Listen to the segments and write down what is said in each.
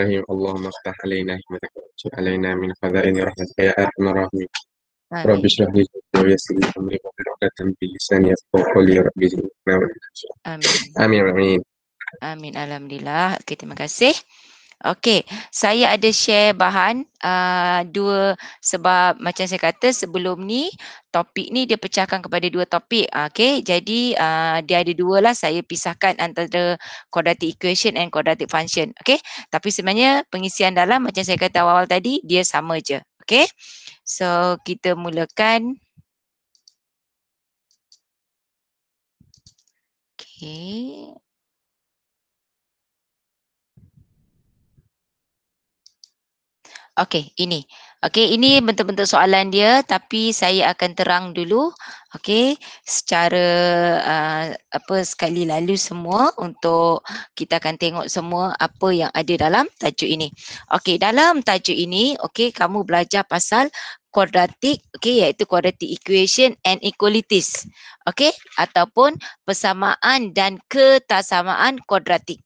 Bismillahirrahmanirrahim. Allahumma aftah alaina hikmataka wa alaina min khaza'ini rahmatika ya arhamar rahimin. Rabbi Amin. shrah li sadri wa yassir li amri wahlul 'uqdatam min lisani yafqahu qawli. Rabbi zidni ilma. Amin. Amin amin. Amin. Alhamdulillah. Okey, terima kasih. Okey, saya ada share bahan dua, sebab macam saya kata sebelum ni topik ni dia pecahkan kepada dua topik. Okey, jadi dia ada dua lah, saya pisahkan antara quadratic equation and quadratic function. Okey, tapi sebenarnya pengisian dalam macam saya kata awal-awal tadi dia sama je. Okey, so kita mulakan. Okey. Okey, ini. Okey, ini bentuk-bentuk soalan dia tapi saya akan terang dulu. Okey, secara sekali lalu semua untuk kita akan tengok semua apa yang ada dalam tajuk ini. Okey, dalam tajuk ini, okey, kamu belajar pasal kuadratik, okey, iaitu quadratic equation and equalities. Okey, ataupun persamaan dan ketaksamaan kuadratik.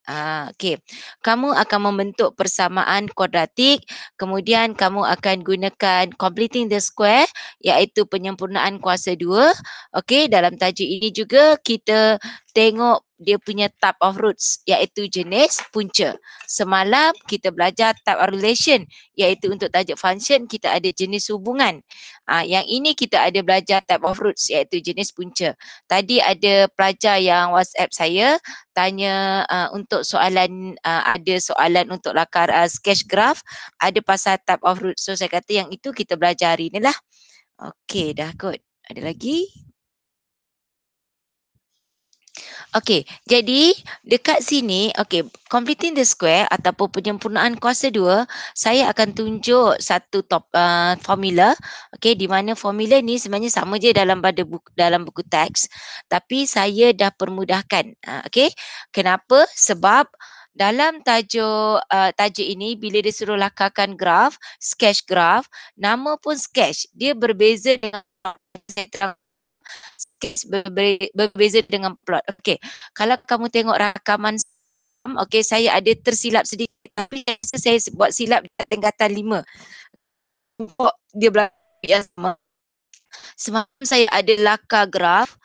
Okey. Kamu akan membentuk persamaan kuadratik, kemudian kamu akan gunakan completing the square iaitu penyempurnaan kuasa 2. Okey, dalam tajuk ini juga kita tengok dia punya type of roots iaitu jenis punca. Semalam kita belajar type of relation iaitu untuk tajuk function kita ada jenis hubungan. Yang ini kita ada belajar type of roots iaitu jenis punca. Tadi ada pelajar yang WhatsApp saya tanya untuk soalan ada soalan untuk lakar sketch graph ada pasal type of root. So saya kata yang itu kita belajar hari ni lah. Okey, dah kot. Ada lagi? Okey, jadi dekat sini, okey, completing the square ataupun penyempurnaan kuasa 2, saya akan tunjuk satu formula, okey, di mana formula ni sebenarnya sama je dalam buku teks, tapi saya dah permudahkan. Okey, kenapa? Sebab dalam tajuk ini bila dia suruh lakarkan graf, sketch graph, nama pun sketch, dia berbeza dengan berbeza dengan plot. Okey, kalau kamu tengok rakaman, okey, saya ada tersilap sedikit tapi saya buat silap dekat tingkatan 5. Dia berlaku yang sama. Semalam saya ada lakar graf,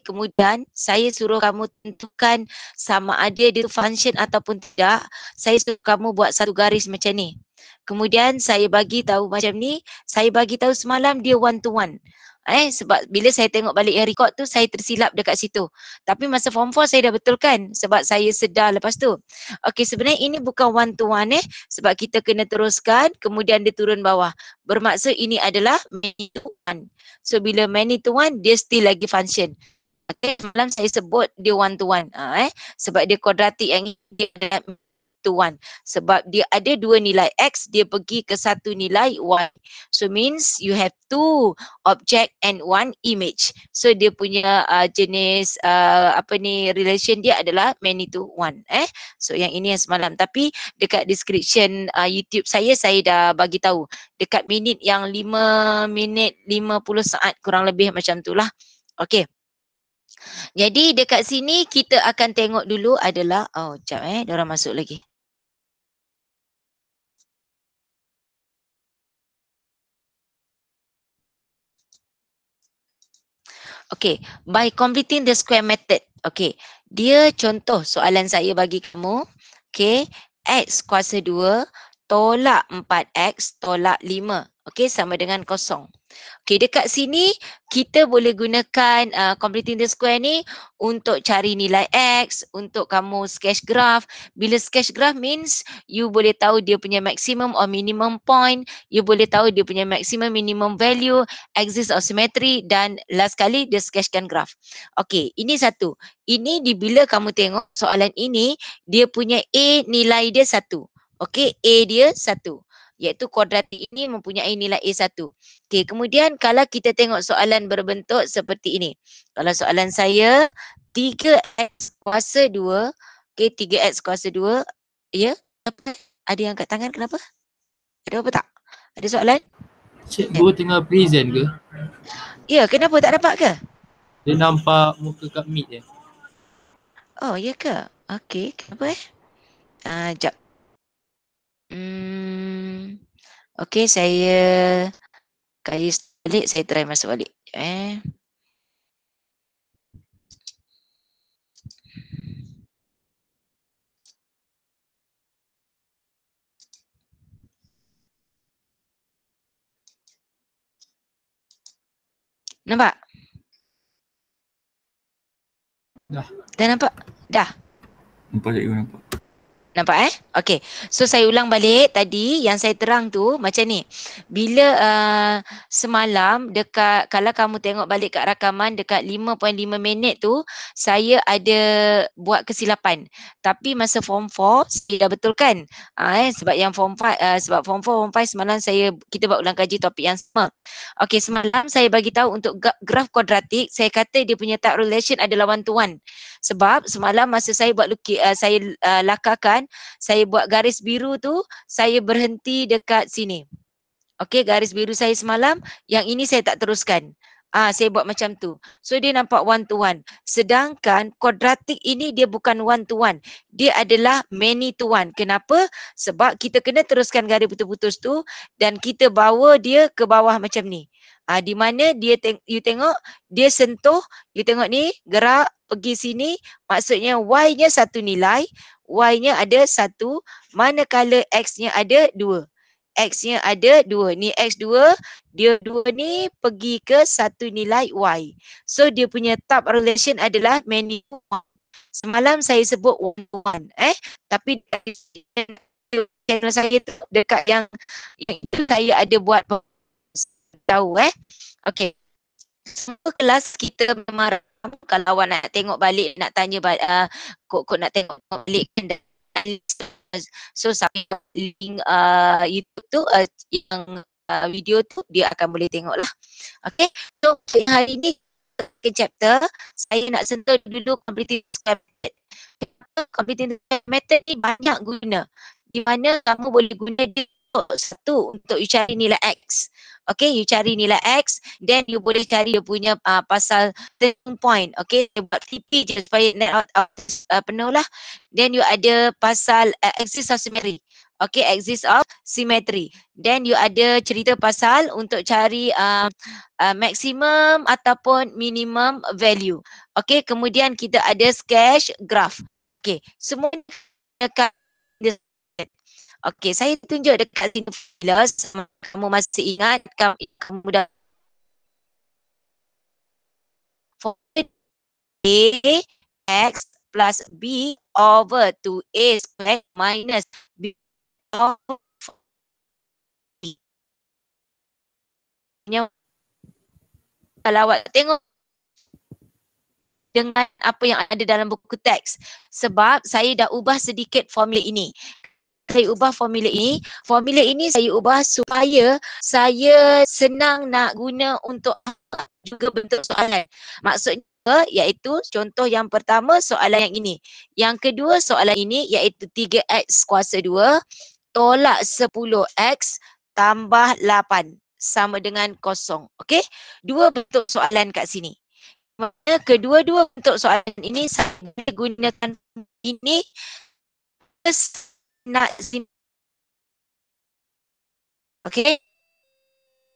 kemudian saya suruh kamu tentukan sama ada dia function ataupun tidak. Saya suruh kamu buat satu garis macam ni. Kemudian saya bagi tahu macam ni, saya bagi tahu semalam dia one to one. Sebab bila saya tengok balik yang record tu saya tersilap dekat situ. Tapi masa form 4 saya dah betulkan sebab saya sedar lepas tu. Okey, sebenarnya ini bukan one to one sebab kita kena teruskan kemudian dia turun bawah. Bermaksud ini adalah many to one. So bila many to one dia still lagi function. Okay, semalam saya sebut dia one to one. Sebab dia kuadratik yang dia ada to one. Sebab dia ada dua nilai X, dia pergi ke satu nilai Y. So means you have two object and one image. So dia punya jenis relation dia adalah many to one. So yang ini yang semalam. Tapi dekat description YouTube saya dah bagi tahu. Dekat minit yang 5 minit 50 saat kurang lebih macam tu lah. Okay. Jadi dekat sini kita akan tengok dulu adalah, sekejap diorang masuk lagi. Okay, by completing the square method. Okay, dia contoh soalan saya bagi kamu. Okay, X kuasa 2 tolak 4X tolak 5. Okay, sama dengan kosong. Okay, dekat sini kita boleh gunakan completing the square ni untuk cari nilai X, untuk kamu sketch graph. Bila sketch graph means you boleh tahu dia punya maximum or minimum point, you boleh tahu dia punya maximum minimum value, axis of symmetry dan last kali dia sketchkan graph. Okay, ini satu. Ini bila kamu tengok soalan ini, dia punya A nilai dia 1. Okay, A dia 1. Iaitu kuadratik ini mempunyai nilai A1. Okey, kemudian kalau kita tengok soalan berbentuk seperti ini. Kalau soalan saya 3X kuasa 2, okey 3X kuasa 2, ya. Ada yang angkat tangan kenapa? Ada apa tak? Ada soalan? Cikgu tengah present ke? Ya, kenapa tak dapat ke? Dia nampak muka kat meet je. Oh, ya ke? Okey, kenapa Jap. Okey, saya balik, saya try masuk balik. Nampak? Dah. Dah nampak? Dah. Nampak cikgu, nampak. Nampak Okey. So saya ulang balik tadi yang saya terang tu macam ni. Bila semalam dekat, kalau kamu tengok balik kat rakaman dekat 5.5 minit tu, saya ada buat kesilapan. Tapi masa form 4 saya dah betulkan. Sebab yang form 5 sebab form 4 form 5 semalam kita buat ulang kaji topik yang sama. Okey, semalam saya bagi tahu untuk graf kuadratik, saya kata dia punya type relation adalah one to one. Sebab semalam masa saya buat saya lakarkan, saya buat garis biru tu, saya berhenti dekat sini. Okey, garis biru saya semalam, yang ini saya tak teruskan. Saya buat macam tu. So dia nampak one to one. Sedangkan kuadratik ini dia bukan one to one. Dia adalah many to one. Kenapa? Sebab kita kena teruskan garis putus-putus tu dan kita bawa dia ke bawah macam ni. Di mana dia you tengok dia sentuh, you tengok ni gerak pergi sini, maksudnya y-nya satu nilai, y-nya ada satu, manakala x-nya ada dua. X-nya ada dua. Ni X2, dia dua ni pergi ke satu nilai Y. So dia punya type relation adalah many to one. Semalam saya sebut one to one. Tapi channel saya tu dekat yang itu saya ada buat tahu Okey. Semua kelas kita memang kalau awak nak tengok balik, nak tanya kok nak tengok balik kan. So sampai link YouTube tu yang video tu dia akan boleh tengok lah. Okay, so hari ni ke chapter saya nak sentuh dulu completing square method. Completing square method ni banyak guna. Di mana kamu boleh guna dia satu untuk you cari nilai X. Okay, you cari nilai X, then you boleh cari dia punya pasal turning point. Okay, buat TP je supaya net out penuh lah. Then you ada pasal axis of symmetry. Okay, axis of symmetry. Then you ada cerita pasal untuk cari maximum ataupun minimum value. Okay, kemudian kita ada sketch graph. Okay, semua dekat. Okey, saya tunjuk dekat sini bila kamu masih ingat kamu dah A X plus B over 2A square minus B over B. Kalau awak tengok dengan apa yang ada dalam buku teks, sebab saya dah ubah sedikit formula ini. Saya ubah formula ini saya ubah supaya saya senang nak guna untuk juga bentuk soalan. Maksudnya iaitu contoh yang pertama soalan yang ini. Yang kedua soalan ini iaitu 3x kuasa 2 tolak 10x tambah 8 sama dengan kosong. Okey? Dua bentuk soalan kat sini. Maknanya kedua-dua bentuk soalan ini saya gunakan ini nak okey,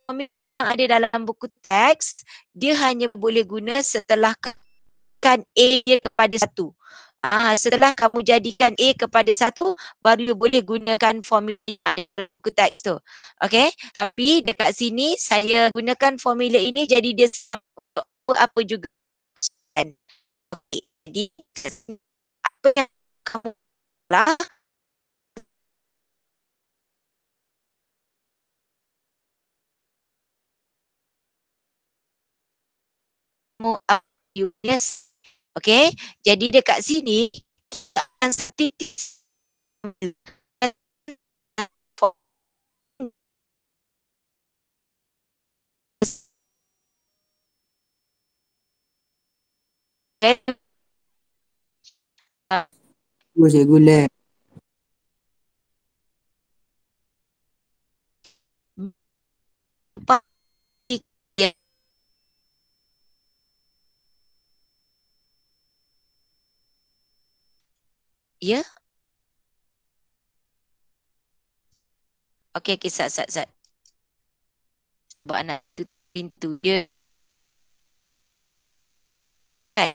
yang ada dalam buku teks dia hanya boleh guna setelah kan A dia kepada 1. Setelah kamu jadikan A kepada 1 baru boleh gunakan formula buku teks tu. Okey, tapi dekat sini saya gunakan formula ini jadi dia apa juga. Okey, jadi apa yang kamu lah yes. Okey, jadi dekat sini kita akan statistik Cikgu lag. Ya. Okey, Sat. Buat anak tu pintu dia. Kan?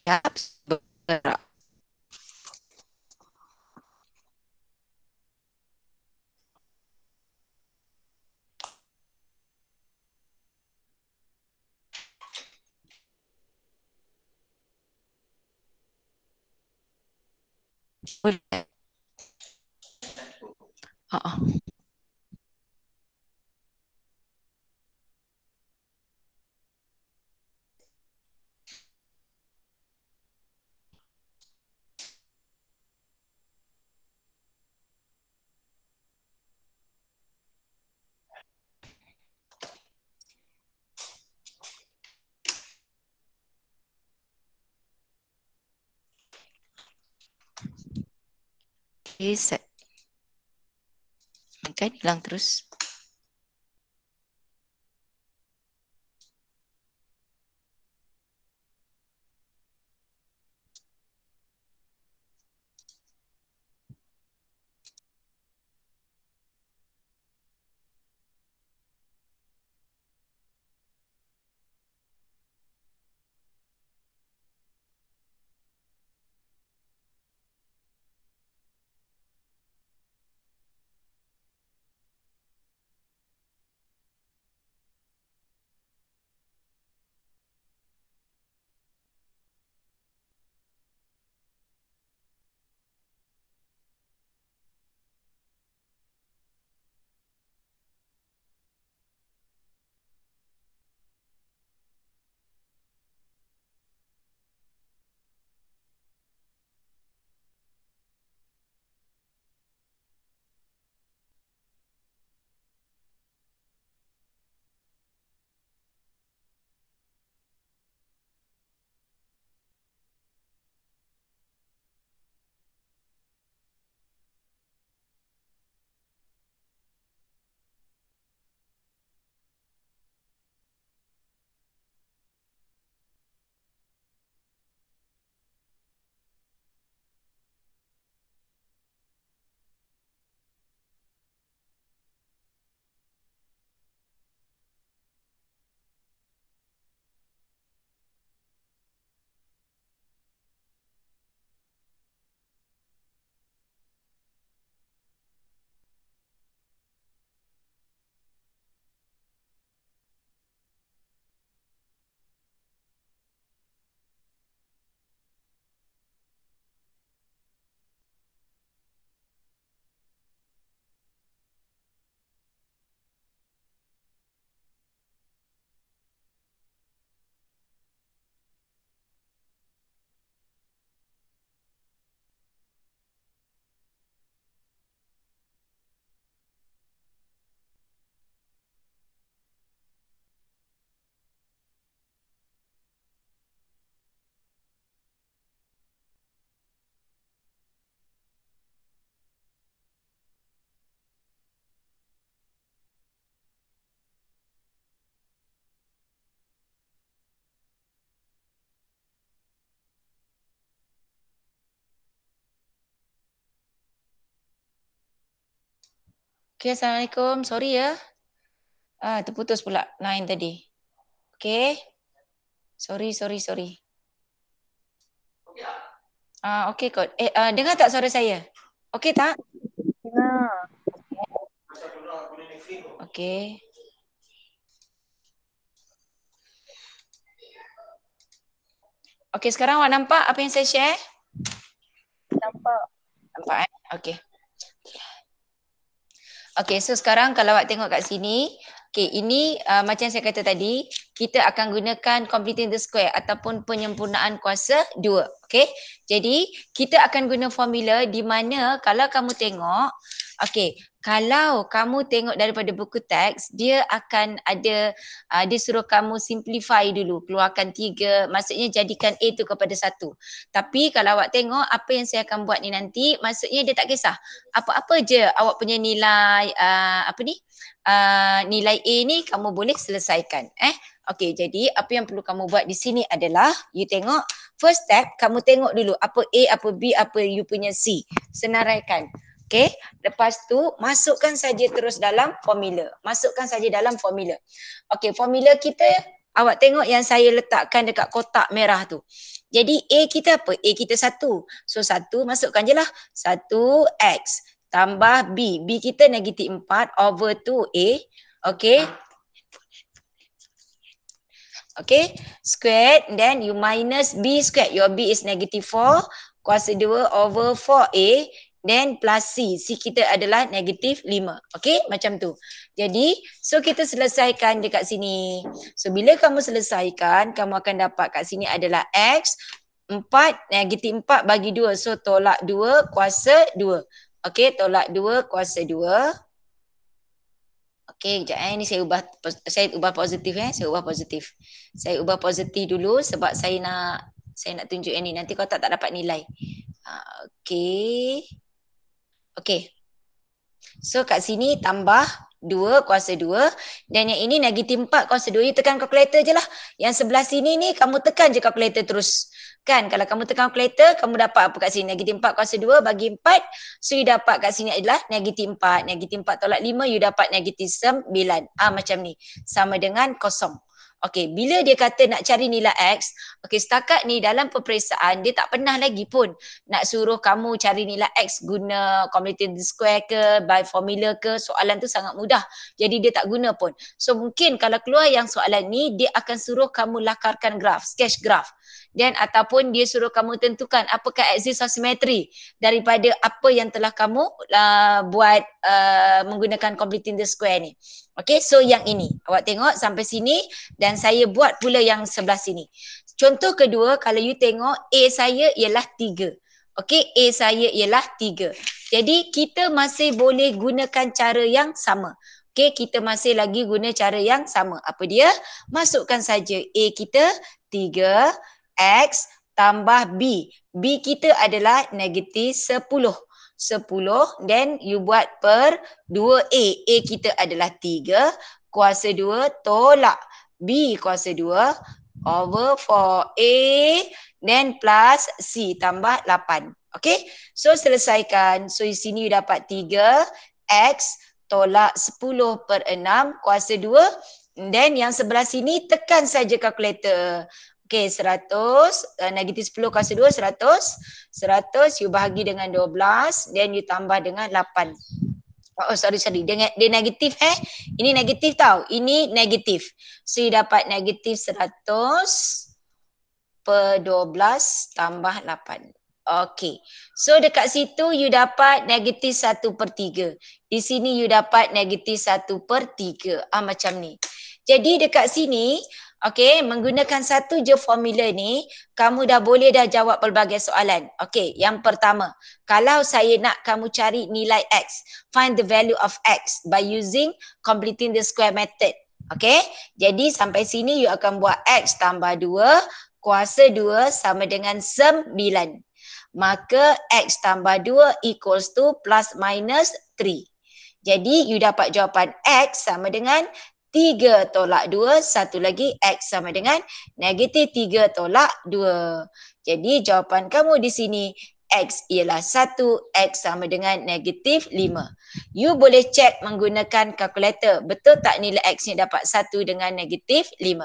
Siap. Bergerak. Boleh. Okey, Sat. Kan hilang terus. Okey, Assalamualaikum. Sorry ya. Terputus pula line tadi. Okey. Sorry. Okey kot. Dengar tak suara saya? Okey tak? Dengar. Okey. Okey, sekarang awak nampak apa yang saya share? Nampak Okey. Okey, so sekarang kalau awak tengok kat sini, okey, ini macam saya kata tadi, kita akan gunakan completing the square ataupun penyempurnaan kuasa 2. Okey. Jadi, kita akan guna formula di mana kalau kamu tengok, okey, Kalau kamu tengok daripada buku teks, dia akan ada, dia suruh kamu simplify dulu, keluarkan 3, maksudnya jadikan A tu kepada 1. Tapi kalau awak tengok apa yang saya akan buat ni nanti, maksudnya dia tak kisah. Apa-apa je awak punya nilai, nilai A ni kamu boleh selesaikan. Okey, jadi apa yang perlu kamu buat di sini adalah, you tengok, first step, kamu tengok dulu apa A, apa B, apa you punya C. Senaraikan. Okey, lepas tu masukkan saja terus dalam formula. Masukkan saja dalam formula. Okey, formula kita, awak tengok yang saya letakkan dekat kotak merah tu. Jadi A kita apa? A kita 1. So 1 masukkan je lah. 1x tambah B. B kita negatif 4 over 2A. Okey. Okay, squared, then you minus B squared. Your B is negative 4, kuasa 2 over 4A, then plus C. C kita adalah negatif 5. Okay, macam tu. Jadi, so kita selesaikan dekat sini. So, bila kamu selesaikan, kamu akan dapat kat sini adalah X, 4, negatif 4 bagi 2. So, tolak 2, kuasa 2. Okay, tolak 2, kuasa 2. Okey, kejap ni saya ubah positif Saya ubah positif. Saya ubah positif dulu sebab saya nak tunjuk yang ni. Nanti kau tak dapat nilai. Okey. Okey. So kat sini tambah 2 kuasa 2 dan yang ini negatif 4 kuasa 2. You tekan kalkulator je lah. Yang sebelah sini ni kamu tekan je kalkulator terus. Kan kalau kamu tekan kalkulator, kamu dapat apa kat sini? Negatif 4 kuasa 2 bagi 4. So you dapat kat sini adalah negatif 4. Negatif 4 tolak 5, you dapat negatif 9. Macam ni. Sama dengan kosong. Okey, bila dia kata nak cari nilai X, okey, setakat ni dalam peperiksaan dia tak pernah lagi pun nak suruh kamu cari nilai X guna completed square ke, by formula ke. Soalan tu sangat mudah. Jadi dia tak guna pun. So mungkin kalau keluar yang soalan ni, dia akan suruh kamu lakarkan graf, sketch graf. Dan ataupun dia suruh kamu tentukan apakah axis of symmetry daripada apa yang telah kamu buat menggunakan completing the square ni. Okay, so yang ini. Awak tengok sampai sini dan saya buat pula yang sebelah sini. Contoh kedua, kalau you tengok A saya ialah 3. Okay, A saya ialah 3. Jadi kita masih boleh gunakan cara yang sama. Okay, kita masih lagi guna cara yang sama. Apa dia? Masukkan saja A kita 3. X tambah B. B kita adalah negatif 10. 10 then you buat per 2A. A kita adalah 3. Kuasa 2 tolak B kuasa 2 over 4A then plus C tambah 8. Okay. So selesaikan. So di sini you dapat 3. X tolak 10 per 6 kuasa 2. Then yang sebelah sini tekan saja kalkulator. Okey, 100, negatif 10 kuasa 2, 100. 100 you bahagi dengan 12, then you tambah dengan 8. Oh, sorry. Dia negatif Ini negatif tau. Ini negatif. So, you dapat negatif 100 per 12 tambah 8. Okey. So, dekat situ you dapat negatif 1 per 3. Di sini you dapat negatif 1 per 3. Macam ni. Jadi, dekat sini, okey, menggunakan satu je formula ni, kamu dah boleh dah jawab pelbagai soalan. Okey, yang pertama, kalau saya nak kamu cari nilai X, find the value of X by using completing the square method. Okey, jadi sampai sini you akan buat X tambah 2, kuasa 2 sama dengan 9. Maka X tambah 2 equals to plus minus 3. Jadi you dapat jawapan X sama dengan 3 tolak 2, satu lagi X sama dengan negatif 3 tolak 2. Jadi jawapan kamu di sini X ialah 1, X sama dengan negatif 5. You boleh cek menggunakan kalkulator. Betul tak nilai X ni dapat 1 dengan negatif 5?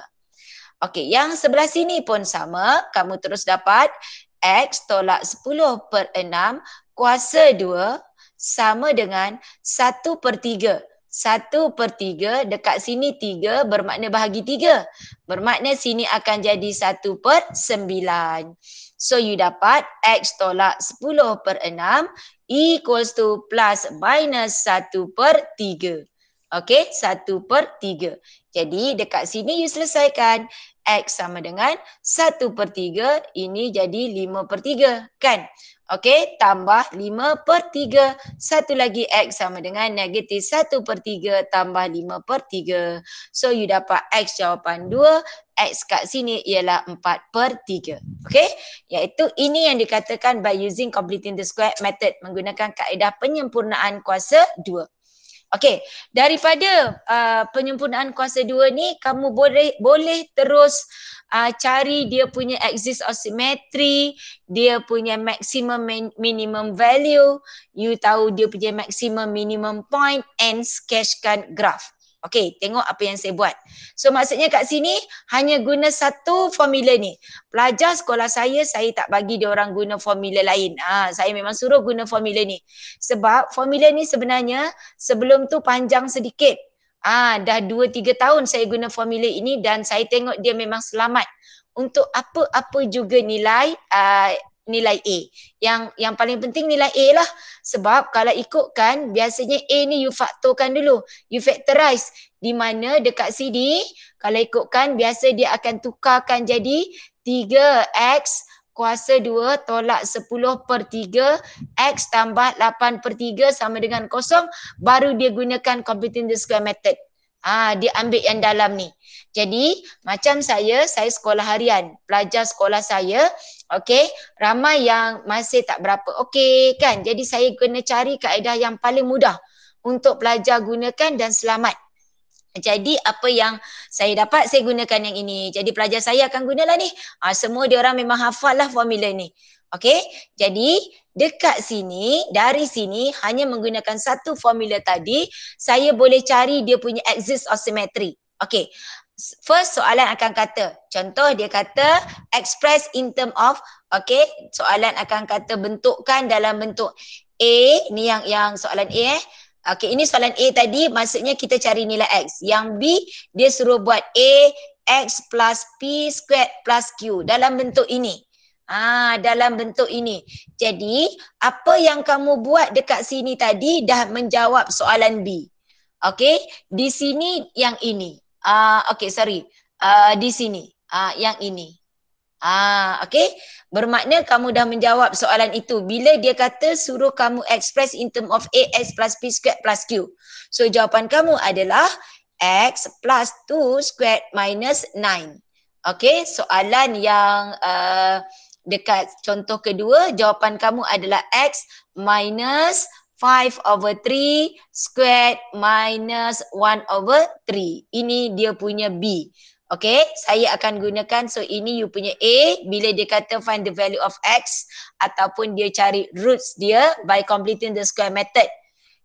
Okey, yang sebelah sini pun sama. Kamu terus dapat X tolak 10 per 6 kuasa 2 sama dengan 1 per 3. 1 per 3 dekat sini 3 bermakna bahagi 3. Bermakna sini akan jadi 1 per 9. So you dapat X tolak 10 per 6 equals to plus minus 1 per 3. Okay, 1 per 3. Jadi dekat sini you selesaikan X sama dengan 1/3, ini jadi 5/3 kan? Okey, tambah 5/3. Satu lagi X sama dengan negatif 1/3 tambah 5/3. So you dapat X jawapan 2, X kat sini ialah 4/3. Okey, iaitu ini yang dikatakan by using completing the square method, menggunakan kaedah penyempurnaan kuasa 2. Okey, daripada penyempurnaan kuasa 2 ni kamu boleh terus cari dia punya axis of symmetry, dia punya maximum minimum value, you tahu dia punya maximum minimum point and sketchkan graph. Okey, tengok apa yang saya buat. So maksudnya kat sini hanya guna satu formula ni. Pelajar sekolah saya tak bagi dia orang guna formula lain. Saya memang suruh guna formula ni. Sebab formula ni sebenarnya sebelum tu panjang sedikit. Dah 2-3 tahun saya guna formula ini dan saya tengok dia memang selamat untuk apa-apa juga nilai nilai A. Yang paling penting nilai A lah. Sebab kalau ikutkan biasanya A ni you faktorkan dulu. You factorize. Di mana dekat sini kalau ikutkan biasa dia akan tukarkan jadi 3x kuasa 2 tolak 10/3 x tambah 8/3 sama dengan 0, baru dia gunakan computing the square method. Dia ambil yang dalam ni. Jadi macam saya sekolah harian, pelajar sekolah saya, okey, ramai yang masih tak berapa okey kan. Jadi saya kena cari kaedah yang paling mudah untuk pelajar gunakan dan selamat. Jadi apa yang saya dapat, saya gunakan yang ini. Jadi pelajar saya akan gunalah ni. Semua dia orang memang hafal lah formula ni. Okey, jadi dekat sini, dari sini hanya menggunakan satu formula tadi, saya boleh cari dia punya axis of symmetry. Okey, first soalan akan kata, contoh dia kata express in term of, okey, soalan akan kata bentukkan dalam bentuk A, ni yang soalan A Okey, ini soalan A tadi, maksudnya kita cari nilai X. Yang B, dia suruh buat A, X plus P squared plus Q dalam bentuk ini. Dalam bentuk ini. Jadi, apa yang kamu buat dekat sini tadi dah menjawab soalan B. Okey, di sini yang ini. Okey, sorry. Di sini. Yang ini. Okey, bermakna kamu dah menjawab soalan itu bila dia kata suruh kamu express in term of AX plus P squared plus Q. So jawapan kamu adalah X plus 2 squared minus 9. Okey, soalan yang dekat contoh kedua, jawapan kamu adalah X minus 5/3 squared minus 1/3. Ini dia punya B. Okey, saya akan gunakan, so ini you punya A bila dia kata find the value of X ataupun dia cari roots dia by completing the square method.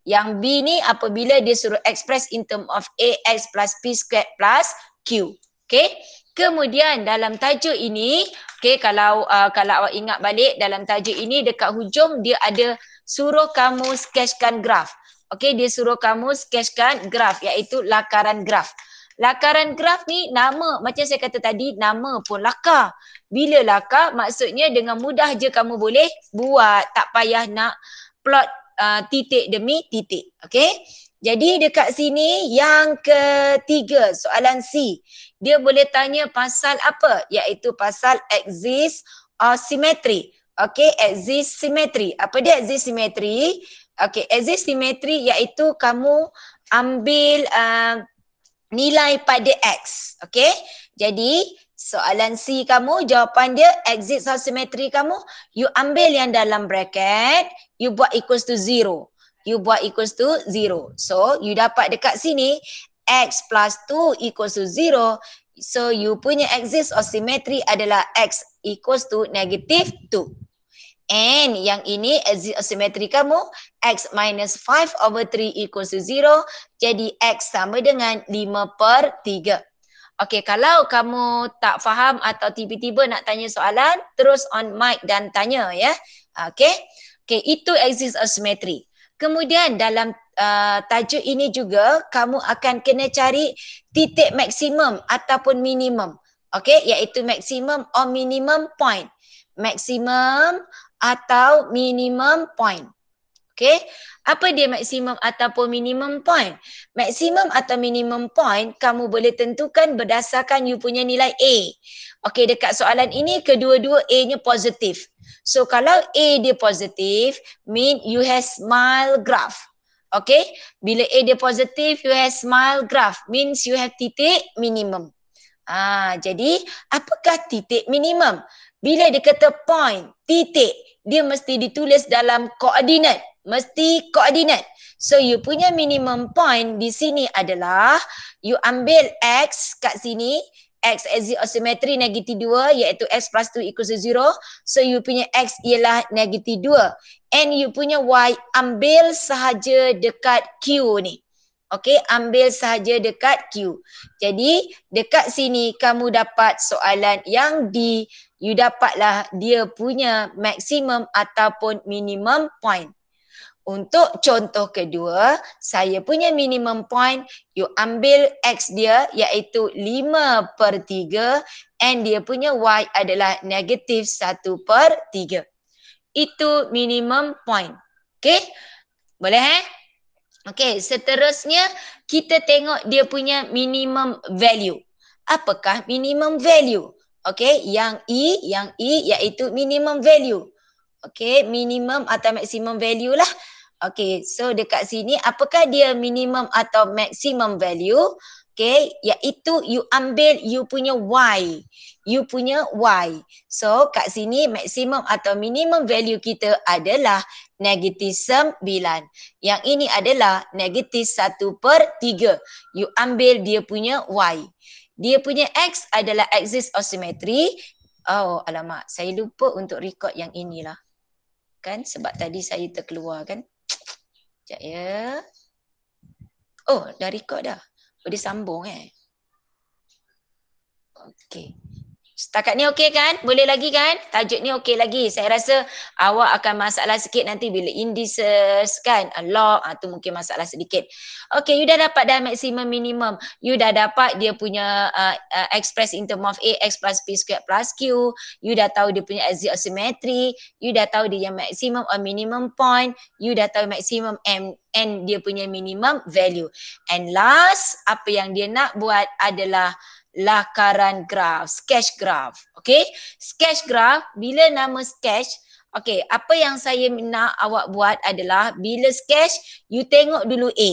Yang B ni apabila dia suruh express in term of AX plus P squared plus Q. Okey, kemudian dalam tajuk ini, okey, kalau awak ingat balik dalam tajuk ini dekat hujung dia ada suruh kamu sketchkan graf. Okey, dia suruh kamu sketchkan graf iaitu lakaran graf. Lakaran graf ni nama, macam saya kata tadi, nama pun lakar. Bila lakar, maksudnya dengan mudah je kamu boleh buat, tak payah nak plot titik demi titik. Okey, jadi dekat sini yang ketiga, soalan C. Dia boleh tanya pasal apa? Iaitu pasal axis symmetry. Okey, axis symmetry. Apa dia axis symmetry? Okey, axis symmetry iaitu kamu ambil nilai pada X. Okey, jadi soalan C kamu, jawapan dia axis of symmetry kamu, you ambil yang dalam bracket, you buat equals to 0. You buat equals to 0. So, you dapat dekat sini, X plus 2 equals to 0. So, you punya axis of symmetry adalah X equals to negative 2. And yang ini axis of symmetry kamu, X minus 5/3 equals to 0. Jadi, X sama dengan 5/3. Okey, kalau kamu tak faham atau tiba-tiba nak tanya soalan, terus on mic dan tanya ya. Okey. Okey, itu axis of symmetry. Kemudian dalam tajuk ini juga kamu akan kena cari titik maksimum ataupun minimum. Okey, iaitu maximum or minimum point. Maximum atau minimum point. Okay, apa dia maksimum ataupun minimum point? Maksimum atau minimum point kamu boleh tentukan berdasarkan you punya nilai A. Okay, dekat soalan ini kedua-dua A-nya positif. So kalau A dia positif, mean you have smile graph. Okay, bila A dia positif, you have smile graph, means you have titik minimum. Jadi apakah titik minimum? Bila dia kata point, titik, dia mesti ditulis dalam koordinat. Mesti koordinat. So you punya minimum point di sini adalah you ambil X kat sini, X axis of symmetry negatif 2 iaitu X plus 2 equals to 0. So you punya X ialah negatif 2. And you punya Y ambil sahaja dekat Q ni. Okey, ambil sahaja dekat Q. Jadi dekat sini kamu dapat soalan yang you dapatlah dia punya maksimum ataupun minimum point. Untuk contoh kedua, saya punya minimum point, you ambil X dia iaitu 5/3 and dia punya Y adalah negatif 1/3. Itu minimum point. Okay? Boleh Okay, seterusnya kita tengok dia punya minimum value. Apakah minimum value? Okay, yang E iaitu minimum value. Okay, minimum atau maximum value lah. Okay, so dekat sini apakah dia minimum atau maximum value? Okay, iaitu you ambil you punya Y. You punya Y. So kat sini maximum atau minimum value kita adalah negatif 9. Yang ini adalah negatif 1/3. You ambil dia punya Y. Dia punya X adalah axis of symmetry. Oh alamak, saya lupa untuk record yang inilah. Kan sebab tadi saya terkeluar kan. Sekejap ya. Oh dah record dah. Boleh sambung Okey. Setakat ni okey kan? Boleh lagi kan? Tajuk ni okey lagi. Saya rasa awak akan masalah sikit nanti bila indices kan? Log, tu mungkin masalah sedikit. Okey, you dah dapat dah maksimum minimum. You dah dapat dia punya express in term of A, X plus P squared plus Q. You dah tahu dia punya axis of symmetry. You dah tahu dia yang maximum or minimum point. You dah tahu maximum M and dia punya minimum value. And last, apa yang dia nak buat adalah lakaran graf, sketch graph. Okay, sketch graph, bila nama sketch, okay, apa yang saya nak awak buat adalah bila sketch, you tengok dulu A.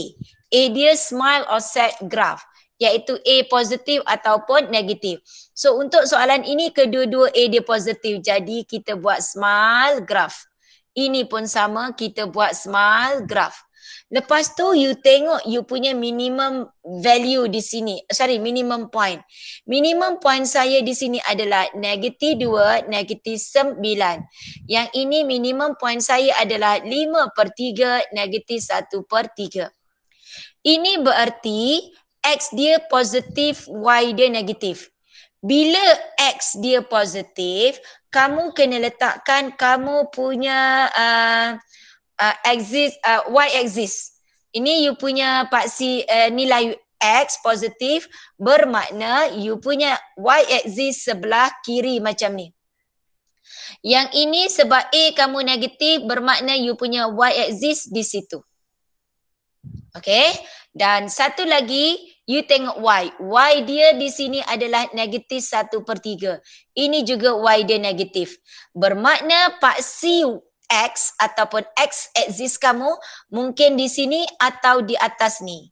A dia smile or sad graph, iaitu A positif ataupun negatif. So untuk soalan ini kedua-dua A dia positif, jadi kita buat smile graph. Ini pun sama, kita buat smile graph. Lepas tu you tengok you punya minimum value di sini. Minimum point. Minimum point saya di sini adalah negatif 2, negatif 9. Yang ini minimum point saya adalah 5/3, negatif 1/3. Ini berarti X dia positif, Y dia negatif. Bila X dia positif, kamu kena letakkan kamu punya axis, Y axis. Ini you punya paksi nilai X positif bermakna you punya Y axis sebelah kiri macam ni. Yang ini sebab A kamu negatif bermakna you punya Y axis di situ. Okay. Dan satu lagi you tengok Y. Y dia di sini adalah negatif 1/3. Ini juga Y dia negatif. Bermakna paksi X ataupun X axis kamu mungkin di sini atau di atas ni.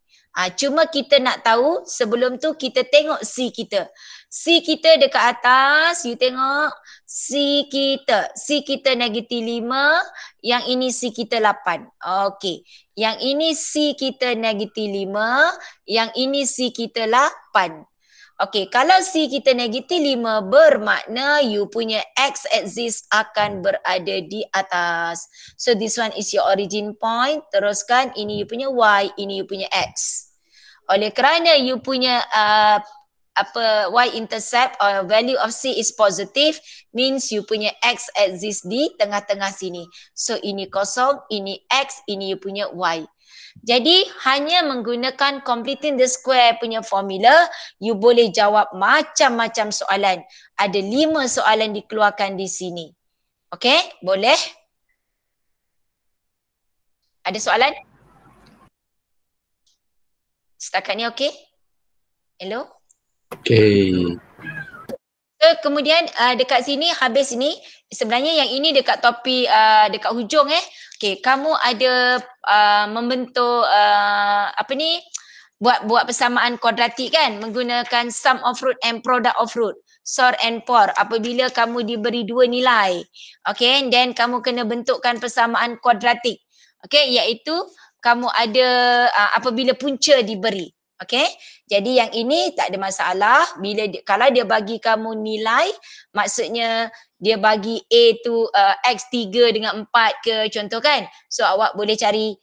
Cuma kita nak tahu sebelum tu kita tengok C kita. C kita dekat atas, you tengok C kita. C kita negatif 5, yang ini C kita 8. Okey. Yang ini C kita negatif 5, yang ini C kita 8. Okey, kalau C kita negatif 5 bermakna you punya X axis akan berada di atas. So this one is your origin point. Teruskan, ini you punya Y, ini you punya X. Oleh kerana you punya Y intercept or value of C is positive, means you punya X axis di tengah-tengah sini. So ini kosong, ini X, ini you punya Y. Jadi hanya menggunakan completing the square punya formula, you boleh jawab macam-macam soalan. Ada 5 soalan dikeluarkan di sini. Okey, boleh? Ada soalan? Setakat ni okey? Hello? Okey. So, kemudian dekat sini habis ni, sebenarnya yang ini dekat topi dekat hujung okey, kamu ada membentuk apa ni, buat persamaan kuadratik kan, menggunakan sum of root and product of root, SOR and POR. Apabila kamu diberi dua nilai, okey, then kamu kena bentukkan persamaan kuadratik, okey, iaitu kamu ada apabila punca diberi. Okey, jadi yang ini tak ada masalah bila kalau dia bagi kamu nilai, maksudnya dia bagi A tu X 3 dengan 4 ke contoh kan. So awak boleh cari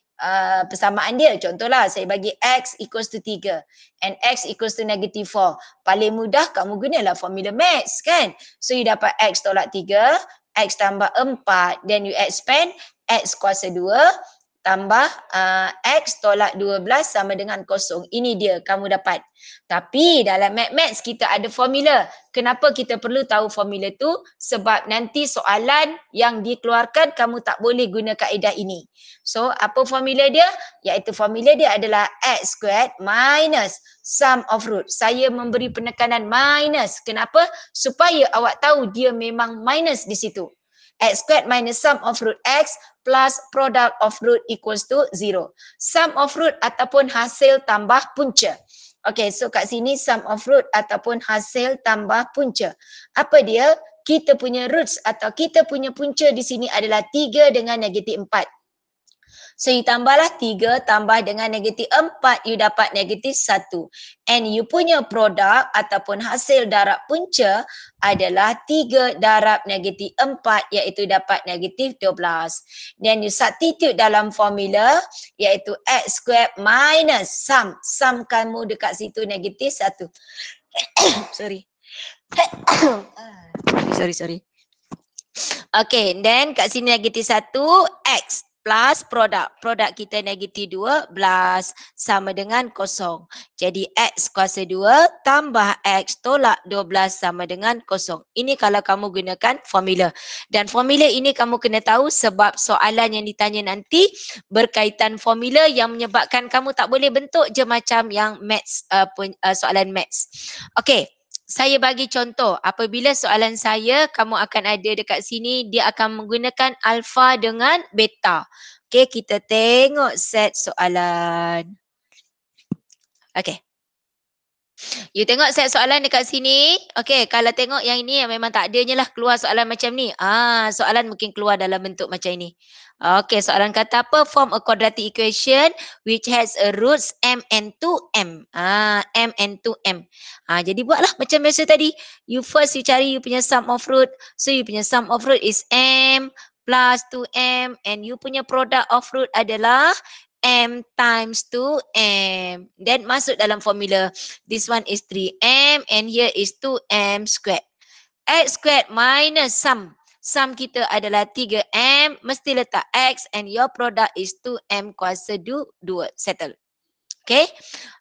persamaan dia. Contohlah saya bagi X equals to 3 and X equals to negative 4. Paling mudah kamu gunalah formula maths kan. So you dapat X tolak 3, X tambah 4, then you expand X kuasa 2 tambah X tolak 12 sama dengan kosong. Ini dia kamu dapat. Tapi dalam maths kita ada formula. Kenapa kita perlu tahu formula tu? Sebab nanti soalan yang dikeluarkan kamu tak boleh guna kaedah ini. So apa formula dia? Iaitu formula dia adalah X squared minus sum of root. Saya memberi penekanan minus. Kenapa? Supaya awak tahu dia memang minus di situ. X squared minus sum of root X plus product of root equals to 0. Sum of root ataupun hasil tambah punca. Okay, so kat sini sum of root ataupun hasil tambah punca. Apa dia? Kita punya roots atau kita punya punca di sini adalah 3 dengan negatif 4. So you tambahlah 3 tambah dengan negatif 4, you dapat negatif 1. And you punya produk ataupun hasil darab punca adalah 3 darab negatif 4, iaitu dapat negatif 12. Then you substitute dalam formula iaitu X squared minus sum. Sum kamu dekat situ negatif 1. Sorry. Sorry. Okay, then kat sini negatif 1, X plus produk. Produk kita negatif 12 sama dengan kosong. Jadi X kuasa 2 tambah X tolak 12 sama dengan kosong. Ini kalau kamu gunakan formula. Dan formula ini kamu kena tahu sebab soalan yang ditanya nanti berkaitan formula yang menyebabkan kamu tak boleh bentuk je macam yang maths, soalan maths. Okay. Saya bagi contoh, apabila soalan saya, kamu akan ada dekat sini, dia akan menggunakan alpha dengan beta. Okey, kita tengok set soalan. Okey. You tengok set soalan dekat sini. Okey, kalau tengok yang ini yang memang tak adanya lah keluar soalan macam ni. Soalan mungkin keluar dalam bentuk macam ini. Okey, soalan kata apa? Form a quadratic equation which has a roots m and 2m. M and 2m. Jadi buatlah macam biasa tadi. You first you cari you punya sum of root. So you punya sum of root is m plus 2m and you punya product of root adalah m times 2m. Then masuk dalam formula. This one is 3m and here is 2m squared. X squared minus sum. Sum kita adalah 3m. Mesti letak x and your product is 2m kuasa 2. Settle. Okay.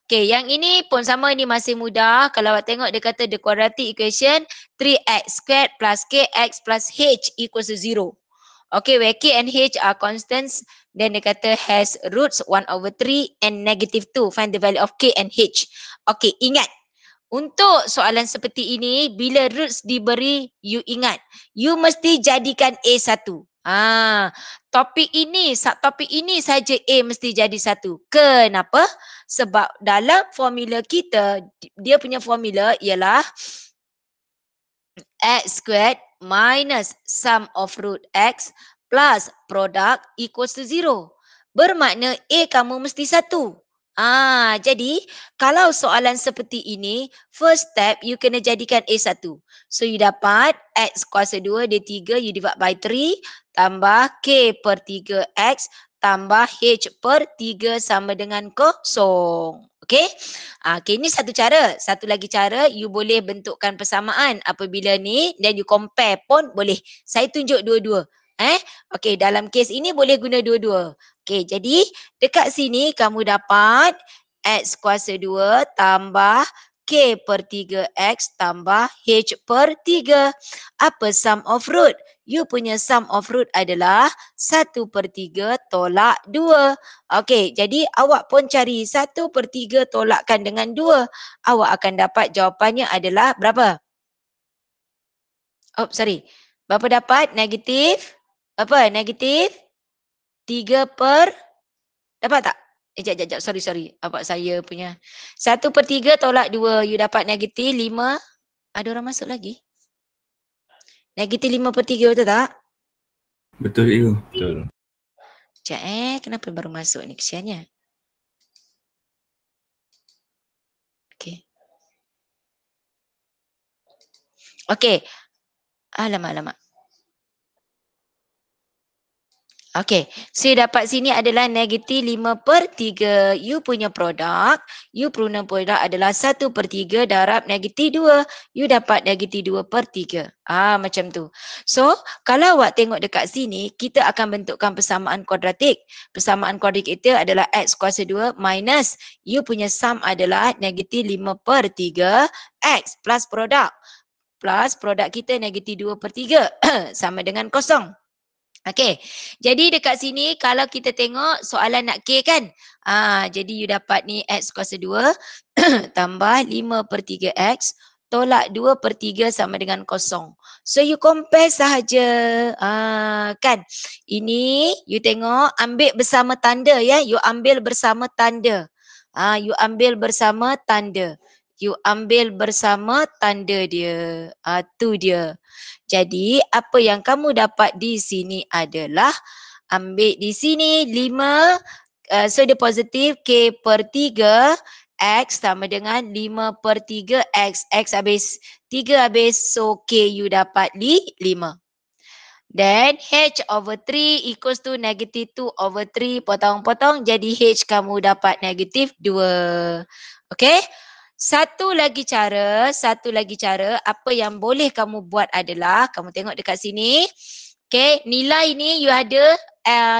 Okay, yang ini pun sama, ni masih mudah. Kalau awak tengok dia kata the quadratic equation 3x squared plus kx plus h equals to 0. Okay, where k and h are constants, then dia kata has roots 1/3 and negative 2. Find the value of k and h. Okay, ingat. Untuk soalan seperti ini, bila roots diberi, you ingat. You mesti jadikan A1. Topik ini saja A mesti jadi 1. Kenapa? Sebab dalam formula kita, dia punya formula ialah X squared minus sum of root X plus product equals to 0. Bermakna A kamu mesti 1. Jadi kalau soalan seperti ini, first step you kena jadikan A1. So you dapat X kuasa 2 dia 3, you divide by 3 tambah K per 3X tambah H per 3 sama dengan kosong. Okay? Okay, ini satu cara. Satu lagi cara, you boleh bentukkan persamaan apabila ni dan you compare pun boleh. Saya tunjuk dua-dua. Okay, dalam kes ini boleh guna dua-dua. Okay, jadi dekat sini kamu dapat X kuasa 2 tambah K per 3X tambah H per 3. Apa sum of root? You punya sum of root adalah 1 per 3 tolak 2. Okey, jadi awak pun cari 1 per 3 tolakkan dengan 2. Awak akan dapat jawapannya adalah berapa? Oh, sorry. Berapa dapat? Negatif. Apa? Negatif 3 per. Dapat tak? Sekejap. Sorry. Apa saya punya. 1 per 3 tolak 2. You dapat negatif 5. Ada orang masuk lagi? Negatif 5 per 3 betul tak? Betul cikgu. Betul. Sekejap kenapa baru masuk ni kesiannya? Okey. Okey. Alamak. Okey, so dapat sini adalah negatif 5 per 3. You punya produk, you punya produk adalah 1 per 3 darab negatif 2. You dapat negatif 2 per 3. Macam tu. So, kalau awak tengok dekat sini, kita akan bentukkan persamaan kuadratik. Persamaan kuadratik itu adalah X kuasa 2 minus you punya sum adalah negatif 5 per 3 X plus produk. Plus produk kita negatif 2 per 3 sama dengan kosong. Okey, jadi dekat sini kalau kita tengok soalan nak K kan. Jadi you dapat ni X kuasa 2 tambah 5 per 3X tolak 2 per 3 sama dengan kosong. So you compare sahaja. Kan. Ini you tengok ambil bersama tanda ya. You ambil bersama tanda. You ambil bersama tanda. You ambil bersama tanda dia. Tu dia. Jadi apa yang kamu dapat di sini adalah ambil di sini 5, so dia positif K per 3 X sama dengan 5 per 3 X. X habis 3 habis, so K you dapat 5. Then H over 3 equals to negative 2 over 3 potong-potong jadi H kamu dapat negatif 2. Okay. Satu lagi cara apa yang boleh kamu buat adalah kamu tengok dekat sini. Okay, nilai ni you ada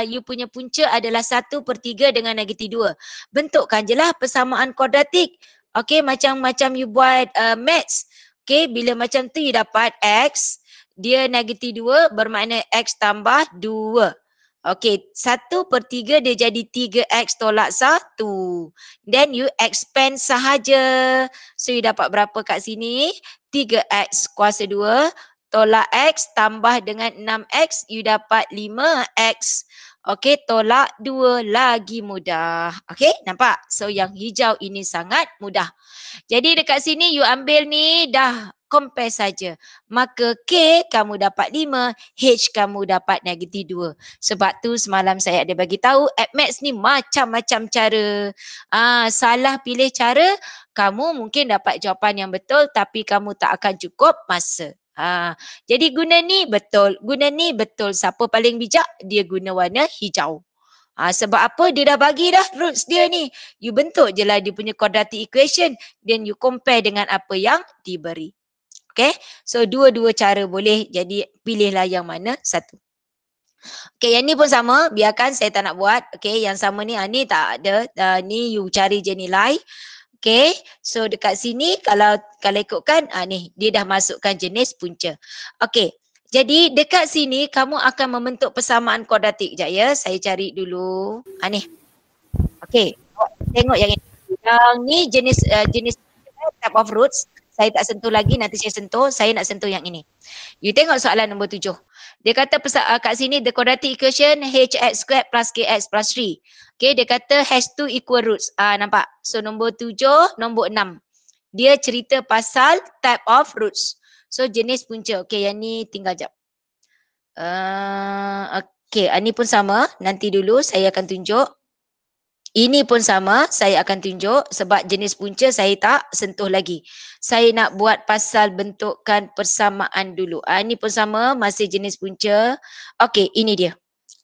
you punya punca adalah 1 per 3 dengan negatif 2. Bentukkan je lah persamaan kuadratik. Okay, macam you buat maths. Okay, bila macam tu you dapat X, dia negatif 2 bermakna X tambah 2. Okey, 1 per 3 dia jadi 3X tolak 1. Then you expand sahaja. So you dapat berapa kat sini? 3X kuasa 2 tolak X tambah dengan 6X. You dapat 5X. Okey, tolak 2 lagi mudah. Okey, nampak? So yang hijau ini sangat mudah. Jadi dekat sini you ambil ni dah compare saja. Maka K kamu dapat 5, H kamu dapat negatif 2. Sebab tu semalam saya ada bagi tahu AppMax ni macam-macam cara. Salah pilih cara, kamu mungkin dapat jawapan yang betul tapi kamu tak akan cukup masa. Jadi guna ni betul. Siapa paling bijak? Dia guna warna hijau. Sebab apa? Dia dah bagi dah roots dia ni. You bentuk je lah dia punya quadratic equation. Then you compare dengan apa yang diberi. Okay. So dua-dua cara boleh. Jadi pilihlah yang mana satu. Okay, yang ni pun sama. Biarkan saya tak nak buat. Okay, yang sama ni. Ni tak ada. Ni you cari je nilai. Okay. So dekat sini kalau ikutkan. Ni dia dah masukkan jenis punca. Okay. Jadi dekat sini kamu akan membentuk persamaan kuadratik. Sekejap ya, saya cari dulu. Ni. Okey, tengok yang ini. Yang ni jenis type of roots. Saya tak sentuh lagi, nanti saya sentuh. Saya nak sentuh yang ini. You tengok soalan nombor 7. Dia kata kat sini the quadratic equation hx squared plus kx plus 3. Okey, dia kata has two equal roots. Nampak? So nombor 7, nombor 6. Dia cerita pasal type of roots. So jenis punca. Okey, yang ni tinggal jap. Okey, ini pun sama. Nanti dulu saya akan tunjuk. Ini pun sama, saya akan tunjuk sebab jenis punca saya tak sentuh lagi. Saya nak buat pasal bentukan persamaan dulu. Ini pun sama, masih jenis punca. Okey, ini dia.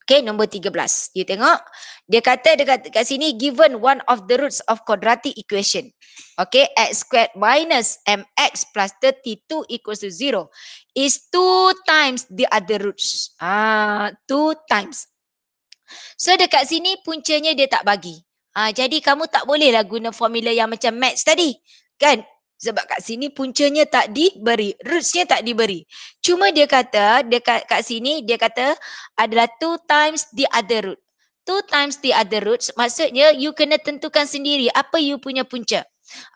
Okay, nombor 13. You tengok. Dia kata dekat sini given one of the roots of quadratic equation. Okay, x squared minus mx plus 32 equals to 0 is 2 times the other roots. 2 times. So dekat sini puncanya dia tak bagi. Jadi kamu tak bolehlah guna formula yang macam maths tadi. Kan? Sebab kat sini puncanya tak diberi, rootsnya tak diberi. Cuma dia kata, kat sini dia kata adalah 2 times the other root. 2 times the other roots, maksudnya you kena tentukan sendiri apa you punya punca.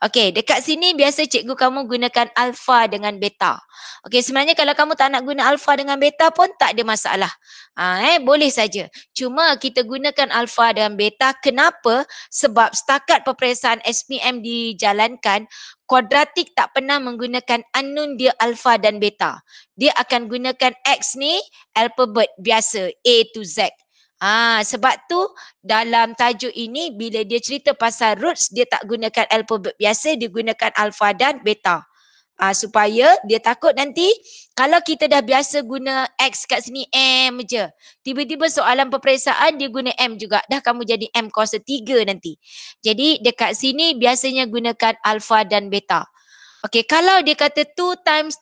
Okey, dekat sini biasa cikgu kamu gunakan alpha dengan beta. Okey, sebenarnya kalau kamu tak nak guna alpha dengan beta pun tak ada masalah. Boleh saja. Cuma kita gunakan alpha dan beta. Kenapa? Sebab setakat peperiksaan SPM dijalankan, kuadratik tak pernah menggunakan unknown dia alpha dan beta. Dia akan gunakan X ni alphabet biasa A to Z. Sebab tu dalam tajuk ini bila dia cerita pasal roots dia tak gunakan alphabet biasa, dia gunakan alpha dan beta. Supaya dia takut nanti kalau kita dah biasa guna X kat sini M je. Tiba-tiba soalan peperiksaan dia guna M juga. Dah kamu jadi M kuasa 3 nanti. Jadi dekat sini biasanya gunakan alpha dan beta. Okey, kalau dia kata 2 times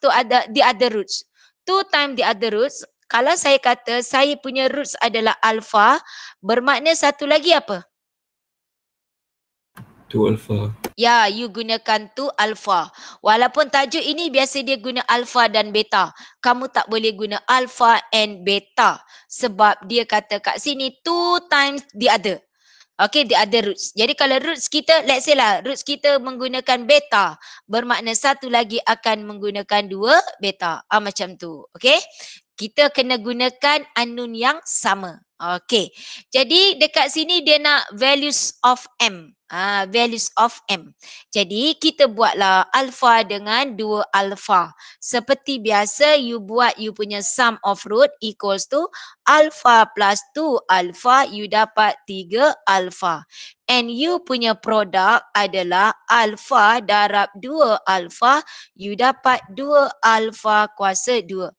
the other roots. 2 times the other roots. Kalau saya kata saya punya roots adalah alpha, bermakna satu lagi apa? 2 alpha. Ya, you gunakan 2 alpha. Walaupun tajuk ini biasa dia guna alpha dan beta. Kamu tak boleh guna alpha and beta. Sebab dia kata kat sini 2 times the other. Okay, the other roots. Jadi kalau roots kita, let's say lah, roots kita menggunakan beta. Bermakna satu lagi akan menggunakan 2 beta. Macam tu. Okay. Kita kena gunakan unknown yang sama. Okay. Jadi dekat sini dia nak values of M. Values of M. Jadi kita buatlah alpha dengan 2 alpha. Seperti biasa you buat you punya sum of root equals to alpha plus 2 alpha, you dapat 3 alpha. And you punya produk adalah alpha darab 2 alpha, you dapat 2 alpha kuasa 2.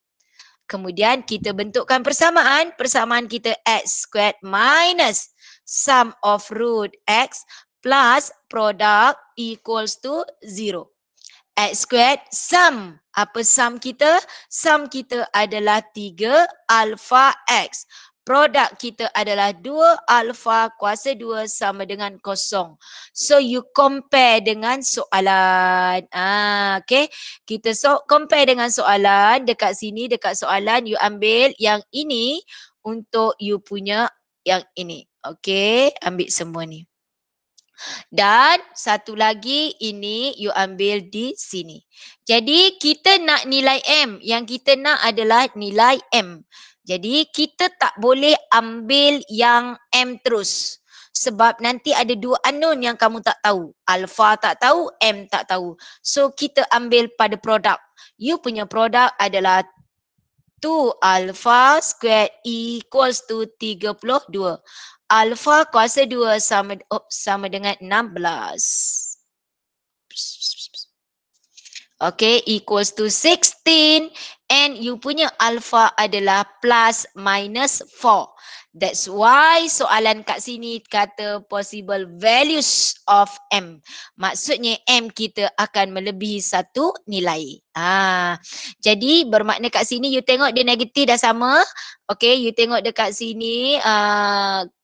Kemudian kita bentukkan persamaan. Persamaan kita X squared minus sum of root X plus product equals to 0. X squared sum. Apa sum kita? Sum kita adalah 3 alpha X. Produk kita adalah 2 alpha kuasa 2 sama dengan 0. So you compare dengan soalan. Okay. Kita compare dengan soalan. Dekat sini, dekat soalan you ambil yang ini untuk you punya yang ini. Okay. Ambil semua ni. Dan satu lagi ini you ambil di sini. Jadi kita nak nilai M. Yang kita nak adalah nilai M. Jadi kita tak boleh ambil yang M terus. Sebab nanti ada 2 unknown yang kamu tak tahu. Alpha tak tahu, M tak tahu. So kita ambil pada produk. You punya produk adalah 2 alpha squared equals to 32. Alpha kuasa 2 sama dengan 16. Okay, equals to 16. And you punya alpha adalah plus minus 4. That's why soalan kat sini kata possible values of M. Maksudnya M kita akan melebihi satu nilai. Jadi bermakna kat sini you tengok dia negatif dah sama. Okay, you tengok dekat sini.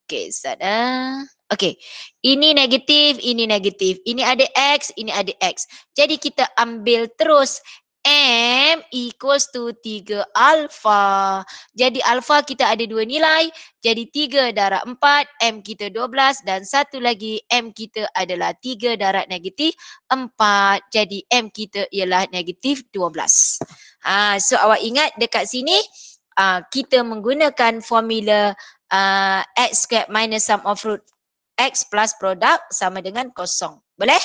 Okay, start. Okay, ini negatif, ini negatif. Ini ada X, ini ada X. Jadi kita ambil terus M equals to 3 alpha. Jadi alpha kita ada 2 nilai. Jadi 3 darab 4, M kita 12 dan satu lagi M kita adalah 3 darab negatif 4. Jadi M kita ialah negatif 12. So awak ingat dekat sini kita menggunakan formula X squared minus sum of root X plus product sama dengan 0. Boleh?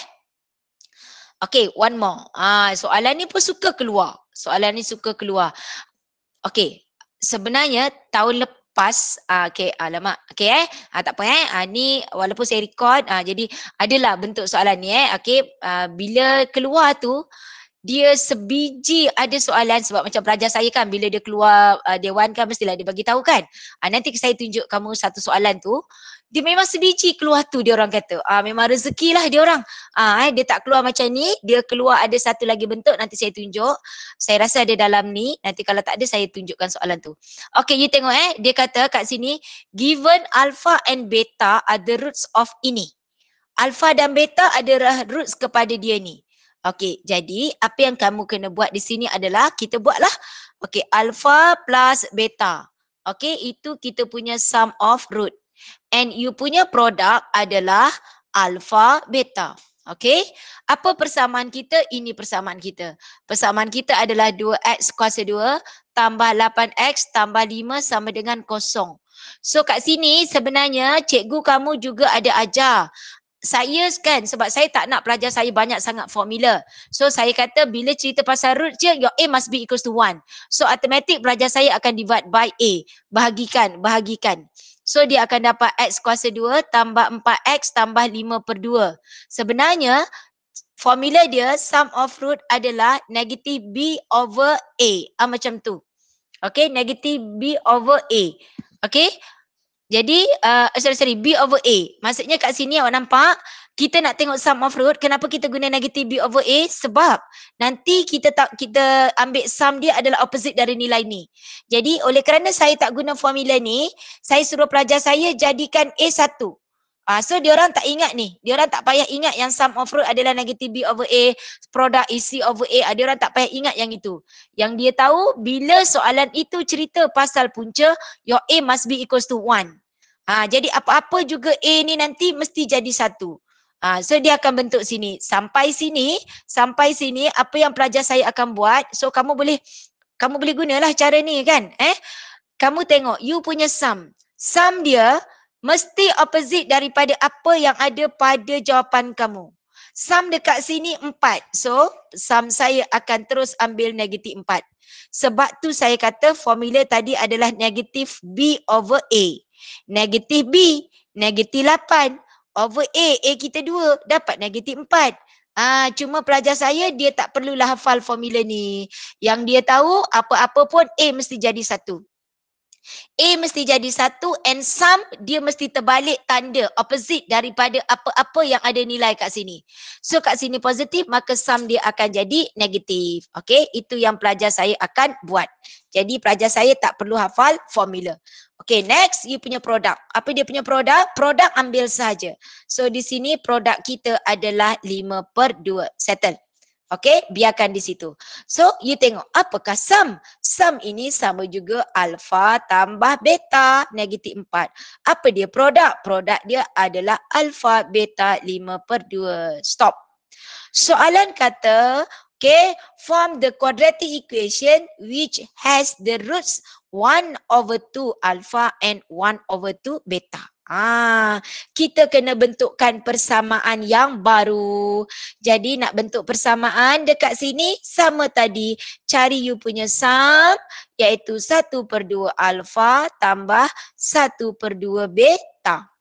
Okay, one more. Soalan ni pun suka keluar. Soalan ni suka keluar. Okay, sebenarnya tahun lepas, okay, alamak. Okay, tak apa ni walaupun saya record, jadi adalah bentuk soalan ni okay, bila keluar tu, dia sebiji ada soalan sebab macam pelajar saya kan bila dia keluar dewan kan mestilah dia bagi tahu kan. Nanti saya tunjuk kamu satu soalan tu. Dia memang sebiji keluar tu dia orang kata. Memang rezeki lah dia orang. Dia tak keluar macam ni. Dia keluar ada satu lagi bentuk nanti saya tunjuk. Saya rasa ada dalam ni. Nanti kalau tak ada saya tunjukkan soalan tu. Okay, you tengok dia kata kat sini. Given alpha and beta are the roots of ini. Alpha dan beta adalah roots kepada dia ni. Okey, jadi apa yang kamu kena buat di sini adalah kita buatlah okey alpha plus beta. Okey, itu kita punya sum of root. And you punya produk adalah alpha beta. Okey, apa persamaan kita? Ini persamaan kita. Persamaan kita adalah 2x kuasa 2 tambah 8x tambah 5 sama dengan kosong. So kat sini sebenarnya cikgu kamu juga ada ajar. Saya kan sebab saya tak nak pelajar saya banyak sangat formula. So saya kata bila cerita pasal root je your A must be equals to 1. So automatic pelajar saya akan divide by A. Bahagikan. So dia akan dapat X kuasa 2 tambah 4X tambah 5/2. Sebenarnya formula dia sum of root adalah negative B over A. Macam tu. Okay, negative B over A. Okay. Jadi, sorry, B over A. Maksudnya kat sini awak nampak, kita nak tengok sum of root. Kenapa kita guna negative B over A? Sebab nanti kita ambil sum dia adalah opposite dari nilai ni. Jadi, oleh kerana saya tak guna formula ni, saya suruh pelajar saya jadikan A 1. So, diorang tak ingat ni. Diorang tak payah ingat yang sum of root adalah negative B over A, product is C over A. Diorang tak payah ingat yang itu. Yang dia tahu, bila soalan itu cerita pasal punca, your A must be equals to 1. Jadi apa-apa juga A ni nanti mesti jadi 1. So dia akan bentuk sini. Sampai sini apa yang pelajar saya akan buat. So kamu boleh gunalah cara ni kan. Kamu tengok you punya sum. Sum dia mesti opposite daripada apa yang ada pada jawapan kamu. Sum dekat sini 4. So sum saya akan terus ambil negatif 4. Sebab tu saya kata formula tadi adalah negatif B over A. Negatif B, negatif 8 over A kita 2, dapat negatif 4. Cuma pelajar saya dia tak perlulah hafal formula ni. Yang dia tahu apa-apa pun A mesti jadi 1. A mesti jadi 1 and sum dia mesti terbalik tanda opposite daripada apa-apa yang ada nilai kat sini. So kat sini positif maka sum dia akan jadi negatif. Okay, itu yang pelajar saya akan buat. Jadi pelajar saya tak perlu hafal formula. Okay, next you punya produk. Apa dia punya produk? Produk ambil saja. So di sini produk kita adalah 5/2. Settle. Okay, biarkan di situ. So, you tengok apakah sum? Sum ini sama juga alpha tambah beta negatif 4. Apa dia produk? Produk dia adalah alpha beta 5/2. Stop. Soalan kata, okay, form the quadratic equation which has the roots 1/2 alpha and 1/2 beta. Kita kena bentukkan persamaan yang baru. Jadi nak bentuk persamaan dekat sini sama tadi. Cari you punya sum iaitu 1/2 alpha tambah 1/2 beta.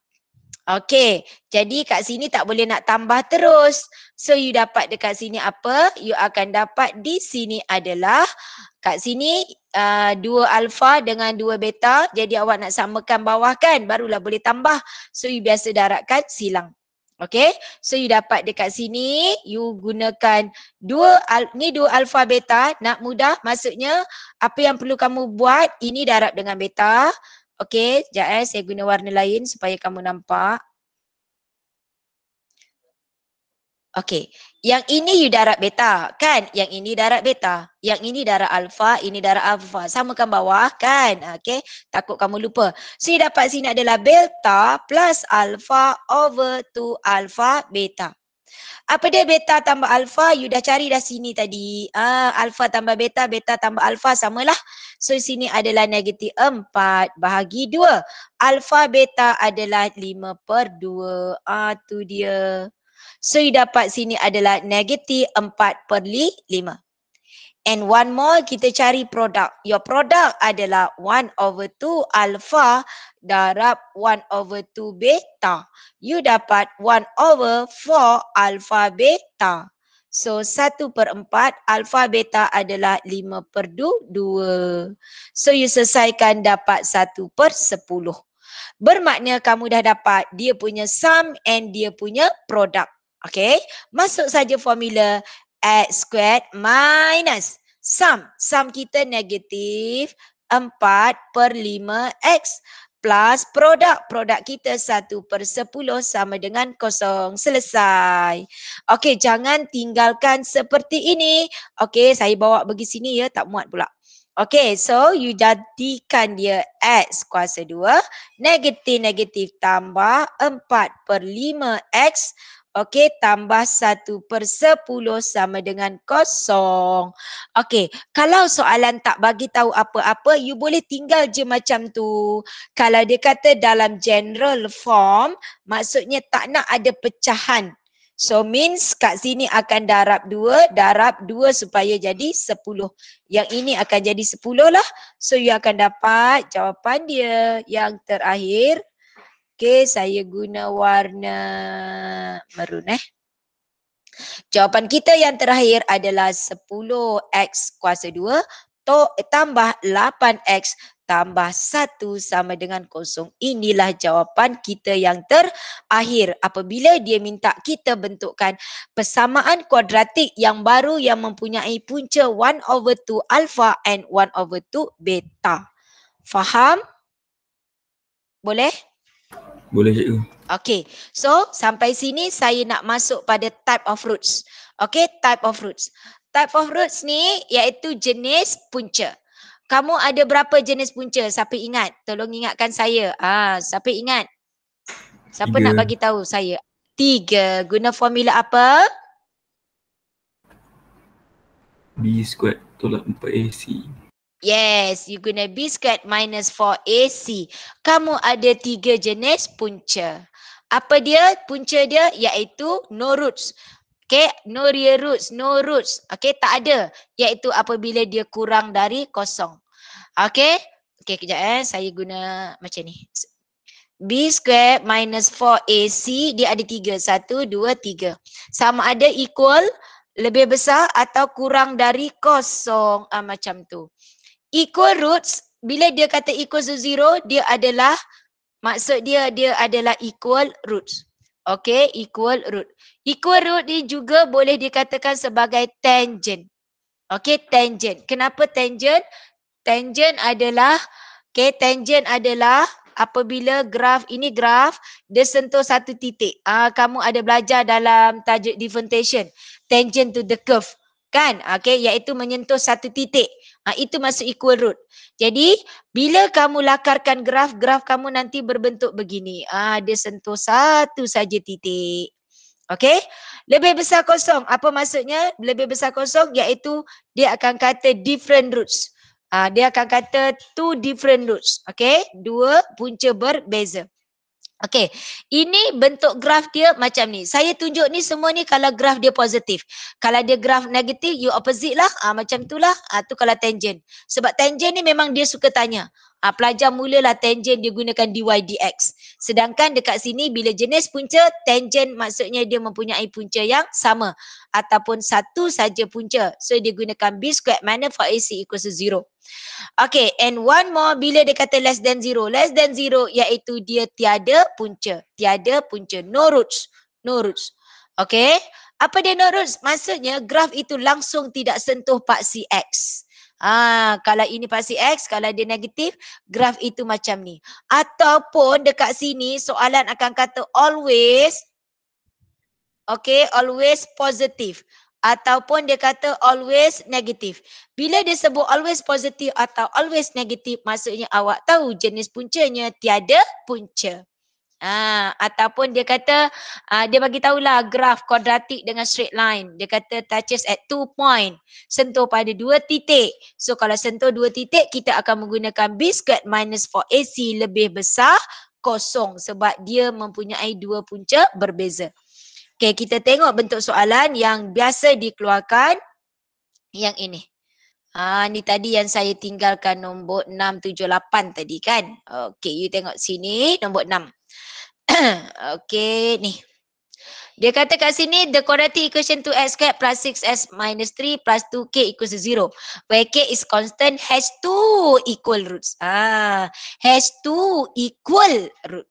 Okey, jadi kat sini tak boleh nak tambah terus. So you dapat dekat sini apa? You akan dapat di sini adalah kat sini 2 alpha dengan 2 beta. Jadi awak nak samakan bawah kan? Barulah boleh tambah. So you biasa darabkan silang. Okey, so you dapat dekat sini you gunakan 2 alpha beta. Nak mudah maksudnya apa yang perlu kamu buat ini darab dengan beta. Okey, sekejap saya guna warna lain supaya kamu nampak. Okey, yang ini you darab beta kan? Yang ini darab beta. Yang ini darab alfa, ini darab alfa. Samakan bawah kan? Okey, takut kamu lupa. So you dapat sini adalah beta plus alfa over 2 alfa beta. Apa dia beta tambah alfa? You dah cari dah sini tadi. Alfa tambah beta, beta tambah alfa samalah. So sini adalah negatif 4 bahagi 2. Alfa beta adalah 5/2. Tu dia. So you dapat sini adalah negatif 4/5. And one more kita cari produk. Your product adalah 1/2 alpha darab 1/2 beta. You dapat 1/4 alpha beta. So 1/4 alpha beta adalah 5/2. So you selesaikan dapat 1/10. Bermakna kamu dah dapat dia punya sum and dia punya produk. Okay, masuk saja formula x squared minus sum. Sum kita negatif 4/5x plus produk. Produk kita 1/10 sama dengan 0. Selesai. Okey, jangan tinggalkan seperti ini. Okey, saya bawa pergi sini ya, tak muat pula. Okey, so you jadikan dia X kuasa 2, negatif tambah 4/5X, okey, tambah 1/10 sama dengan 0. Okey, kalau soalan tak bagi tahu apa-apa, you boleh tinggal je macam tu. Kalau dia kata dalam general form, maksudnya tak nak ada pecahan. So means kat sini akan darab 2 supaya jadi 10. Yang ini akan jadi 10 lah. So you akan dapat jawapan dia yang terakhir. Okay, saya guna warna merun Jawapan kita yang terakhir adalah 10x kuasa 2 tambah 8x tambah 1 sama dengan 0. Inilah jawapan kita yang terakhir apabila dia minta kita bentukkan persamaan kuadratik yang baru yang mempunyai punca 1/2 alpha and 1/2 beta. Faham? Boleh? Boleh cikgu. Okay, so sampai sini saya nak masuk pada type of roots. Okay, type of roots. Type of roots ni iaitu jenis punca. Kamu ada berapa jenis punca? Siapa ingat? Tolong ingatkan saya. Siapa ingat? Siapa 3. nak bagi tahu saya? 3. Guna formula apa? B² tolak 4AC. Yes, you guna B² minus 4AC. Kamu ada 3 jenis punca. Apa dia? Punca dia iaitu no roots. Okay, no real roots, no roots. Okay, tak ada. Iaitu apabila dia kurang dari 0. Okay, okay kejap saya guna macam ni. B² minus 4AC, dia ada 3. 1, 2, 3. Sama ada equal, lebih besar atau kurang dari 0. Macam tu. Equal roots, bila dia kata equal to 0, dia adalah, maksud dia adalah equal roots. Okay, equal root. Equal root ni juga boleh dikatakan sebagai tangent. Okay, tangent. Kenapa tangent? Tangent adalah, okay, tangent adalah apabila graf, ini graf, dia sentuh satu titik. Kamu ada belajar dalam tajuk differentiation. Tangent to the curve. Kan? Okay, iaitu menyentuh satu titik. Itu masuk equal root. Jadi, bila kamu lakarkan graf, graf kamu nanti berbentuk begini. Dia sentuh satu saja titik. Okay? Lebih besar 0. Apa maksudnya? Lebih besar 0 iaitu dia akan kata different roots. Dia akan kata 2 different roots. Okay? 2 punca berbeza. Okay, ini bentuk graf dia macam ni. Saya tunjuk ni semua ni kalau graf dia positif. Kalau dia graf negatif, you opposite lah. Macam tu lah. Tu kalau tangent. Sebab tangent ni memang dia suka tanya. Pelajar mulalah tangent dia gunakan dy dx. Sedangkan dekat sini bila jenis punca, tangent maksudnya dia mempunyai punca yang sama. Ataupun satu saja punca. So dia gunakan b² minus 4ac equals to 0. Okay, and one more bila dia kata less than 0. Less than 0 iaitu dia tiada punca. Tiada punca. No roots. No roots. Okay. Apa dia no roots? Maksudnya graf itu langsung tidak sentuh paksi X. Kalau ini paksi X, kalau dia negatif, graf itu macam ni. Ataupun dekat sini soalan akan kata always, okay, always positive. Ataupun dia kata always negatif. Bila dia sebut always positif atau always negatif, maksudnya awak tahu jenis puncanya tiada punca. Ataupun dia kata, dia bagi tahulah graf kuadratik dengan straight line. Dia kata touches at 2 point. Sentuh pada 2 titik. So kalau sentuh 2 titik, kita akan menggunakan b² minus 4ac lebih besar 0. Sebab dia mempunyai 2 punca berbeza. Okay, kita tengok bentuk soalan yang biasa dikeluarkan. Yang ini. Ni tadi yang saya tinggalkan nombor 6, 7, 8 tadi kan. Okay, you tengok sini nombor 6. Okay, ni. Dia kata kat sini, the quadratic equation 2x² plus 6s minus 3 plus 2k equals to 0. Where k is constant has 2 equal roots. Has 2 equal root.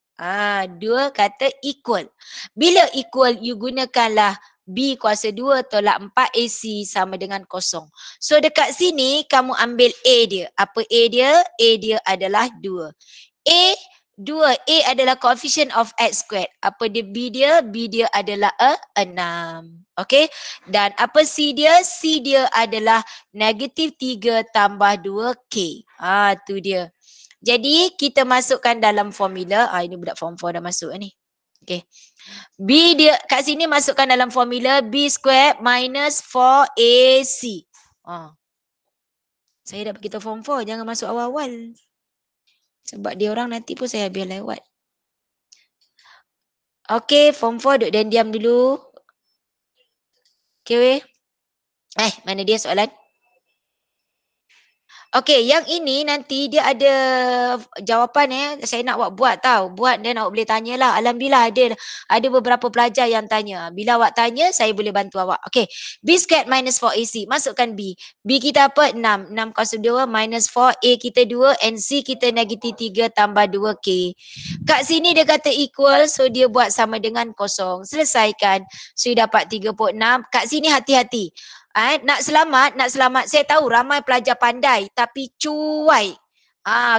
Dua kata equal. Bila equal, you gunakanlah B kuasa 2 tolak 4AC sama dengan 0. So dekat sini, kamu ambil A dia. Apa A dia? A dia adalah 2. A A adalah coefficient of x squared. Apa dia B dia? B dia adalah 6. Okay. Dan apa C dia? C dia adalah negatif 3 tambah 2K. Tu dia. Jadi kita masukkan dalam formula. Ini budak form 4 dah masuk ni. Okay. B dia kat sini masukkan dalam formula B squared minus 4AC. Saya dah beritahu form 4. Jangan masuk awal-awal. Sebab dia orang nanti pun saya habis lewat. Okay, form 4 duduk dan diam dulu. Okay, weh. Mana dia soalan? Okay, yang ini nanti dia ada jawapan saya nak buat tahu. Buat dan awak boleh tanyalah. Alhamdulillah ada beberapa pelajar yang tanya. Bila awak tanya, saya boleh bantu awak. Okay, B squared minus 4AC. Masukkan B. B kita apa? 6. 6 kosong 2 minus 4. A kita 2 and C kita negatif 3 tambah 2K. Kat sini dia kata equal. So dia buat sama dengan kosong. Selesaikan. So dia dapat 36. Kat sini hati-hati. Nak selamat. Saya tahu ramai pelajar pandai tapi cuai.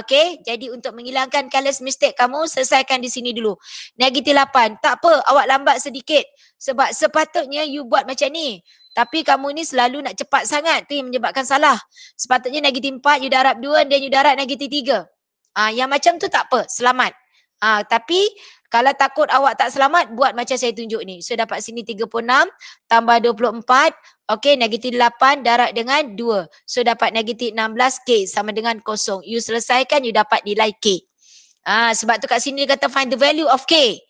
Okay. Jadi untuk menghilangkan careless mistake kamu, selesaikan di sini dulu. Negatif 8. Tak apa, awak lambat sedikit. Sebab sepatutnya you buat macam ni. Tapi kamu ni selalu nak cepat sangat. Tu yang menyebabkan salah. Sepatutnya negatif 4, you darab 2 dan you darab negatif 3. Yang macam tu tak apa, selamat. Tapi kalau takut awak tak selamat, buat macam saya tunjuk ni. So dapat sini 36 tambah 24. Okay, negatif 8 darab dengan 2. So dapat negatif 16K sama dengan kosong. You selesaikan, you dapat nilai K. Sebab tu kat sini dia kata find the value of K.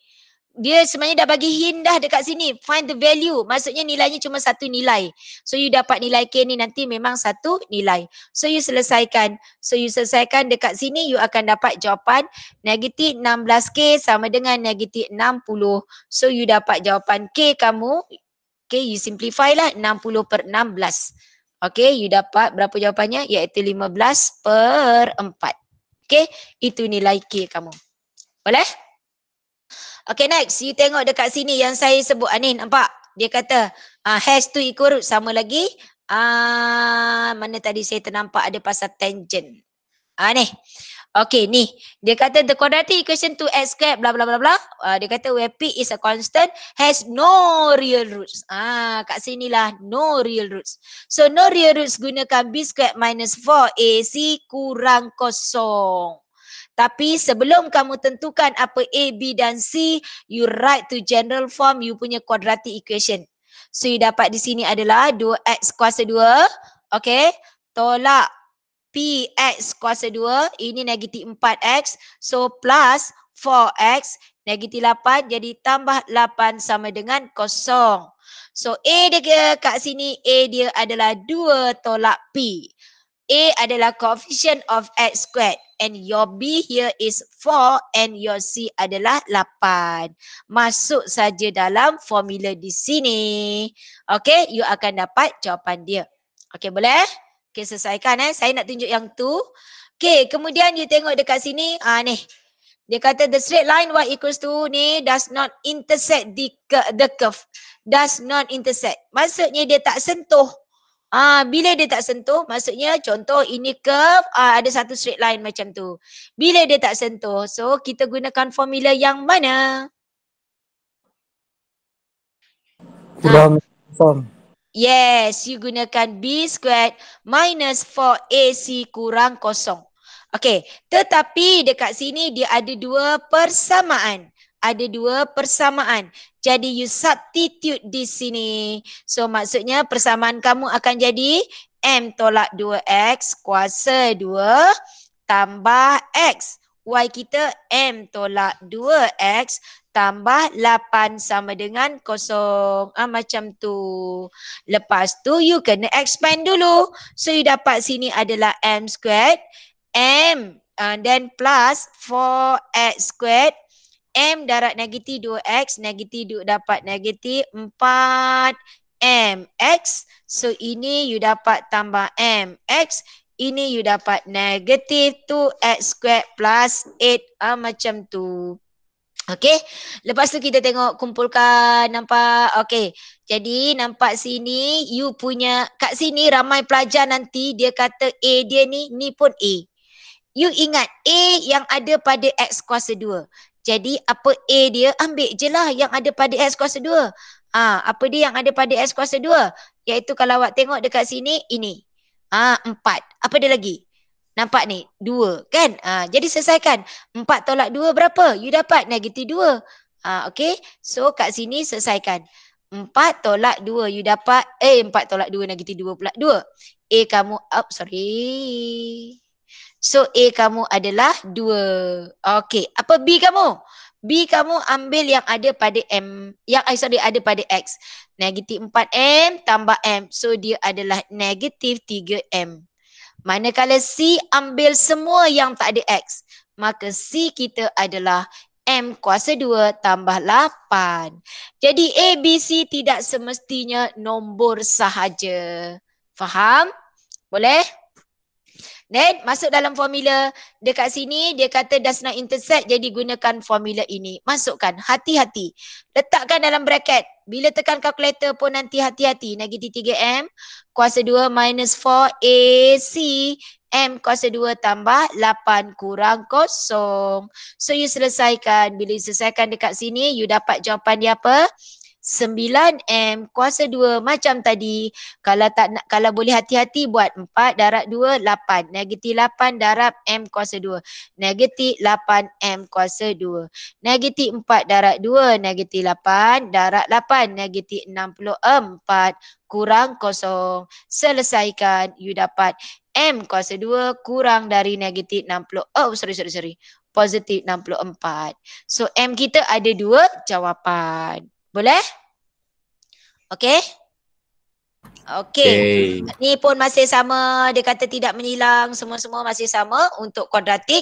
Dia sebenarnya dah bagi hint dah dekat sini. Find the value. Maksudnya nilainya cuma satu nilai. So you dapat nilai K ni nanti memang satu nilai. So you selesaikan. Dekat sini you akan dapat jawapan negatif 16K sama dengan negatif 60. So you dapat jawapan K kamu. Okay, you simplify lah 60 per 16. Okay, you dapat berapa jawapannya? Iaitu 15 per 4. Okay, itu nilai K kamu. Boleh? Okay, next. You tengok dekat sini yang saya sebut ni. Nampak? Dia kata has to equal root. Sama lagi. Mana tadi saya ternampak ada pasal tangent. Ni. Okay, ni. Dia kata the quadratic equation to x squared bla bla bla bla. Dia kata where p is a constant has no real roots. Kat sinilah no real roots. So no real roots gunakan b squared minus 4ac kurang kosong. Tapi sebelum kamu tentukan apa A, B dan C, you write to general form you punya quadratic equation. So you dapat di sini adalah 2x kuasa 2. Okay. Tolak Px kuasa 2. Ini negatif 4x. So plus 4x. Negatif 8 jadi tambah 8 sama dengan kosong. So A dia kat sini, A dia adalah 2 tolak P. A adalah coefficient of x squared and your B here is 4 and your C adalah 8. Masuk saja dalam formula di sini. Okay, you akan dapat jawapan dia. Okay, boleh? Okay, selesaikan Saya nak tunjuk yang tu. Okay, kemudian you tengok dekat sini. Ni. Dia kata the straight line y equals to ni does not intersect the curve. Does not intersect. Maksudnya dia tak sentuh. Bila dia tak sentuh, maksudnya contoh ini curve, ada satu straight line macam tu. Bila dia tak sentuh, so kita gunakan formula yang mana? Kurang form. Yes, you gunakan B squared minus 4AC kurang kosong. Okay, tetapi dekat sini dia ada dua persamaan. Jadi you substitute di sini. So maksudnya persamaan kamu akan jadi M tolak 2X kuasa 2 tambah X. Y kita M tolak 2X tambah 8 sama dengan kosong. Macam tu. Lepas tu you kena expand dulu. So you dapat sini adalah M squared. M then plus 4X squared. M darab negatif 2X, negatif 2 dapat negatif 4MX. So ini you dapat tambah MX. Ini you dapat negatif 2X squared plus 8. Macam tu. Okay. Lepas tu kita tengok kumpulkan. Nampak? Okay. Jadi nampak sini you punya. Kat sini ramai pelajar nanti dia kata A dia ni pun A. You ingat A yang ada pada X kuasa 2. Jadi apa A dia? Ambil je lah yang ada pada X kuasa 2. Apa dia yang ada pada X kuasa 2? Iaitu kalau awak tengok dekat sini, ini. 4. Apa dia lagi? Nampak ni? 2 kan? Jadi selesaikan. 4 tolak 2 berapa? You dapat negatif 2. Okay. So kat sini selesaikan. 4 tolak 2 you dapat. 4 tolak 2 negatif 2 pula 2. A kamu, sorry. So A kamu adalah 2. Okay. Apa B kamu? B kamu ambil yang ada pada M. Ada pada X. Negatif 4M tambah M. So dia adalah negatif 3M. Manakala C ambil semua yang tak ada X. Maka C kita adalah M kuasa 2 tambah 8. Jadi A, B, C tidak semestinya nombor sahaja. Faham? Boleh? Then masuk dalam formula. Dekat sini dia kata does not intersect. Jadi gunakan formula ini. Masukkan. Hati-hati. Letakkan dalam bracket. Bila tekan kalkulator pun nanti hati-hati. Negatif 3M. Kuasa 2 minus 4AC. M kuasa 2 tambah 8 kurang 0. So you selesaikan. Bila you selesaikan dekat sini. You dapat jawapan dia apa? 9M kuasa 2 macam tadi. Kalau boleh hati-hati buat 4 darab 2 8. Negatif 8 darab M kuasa 2. Negatif 8M kuasa 2. Negatif 4 darab 2. Negatif 8 darab 8. Negatif 64 kurang 0. Selesaikan. You dapat M kuasa 2 kurang dari negatif 60. Positif 64. So M kita ada 2 jawapan. Boleh? Okey? Okey. Ni pun masih sama. Dia kata tidak menyilang. Semua-semua masih sama untuk kuadratik.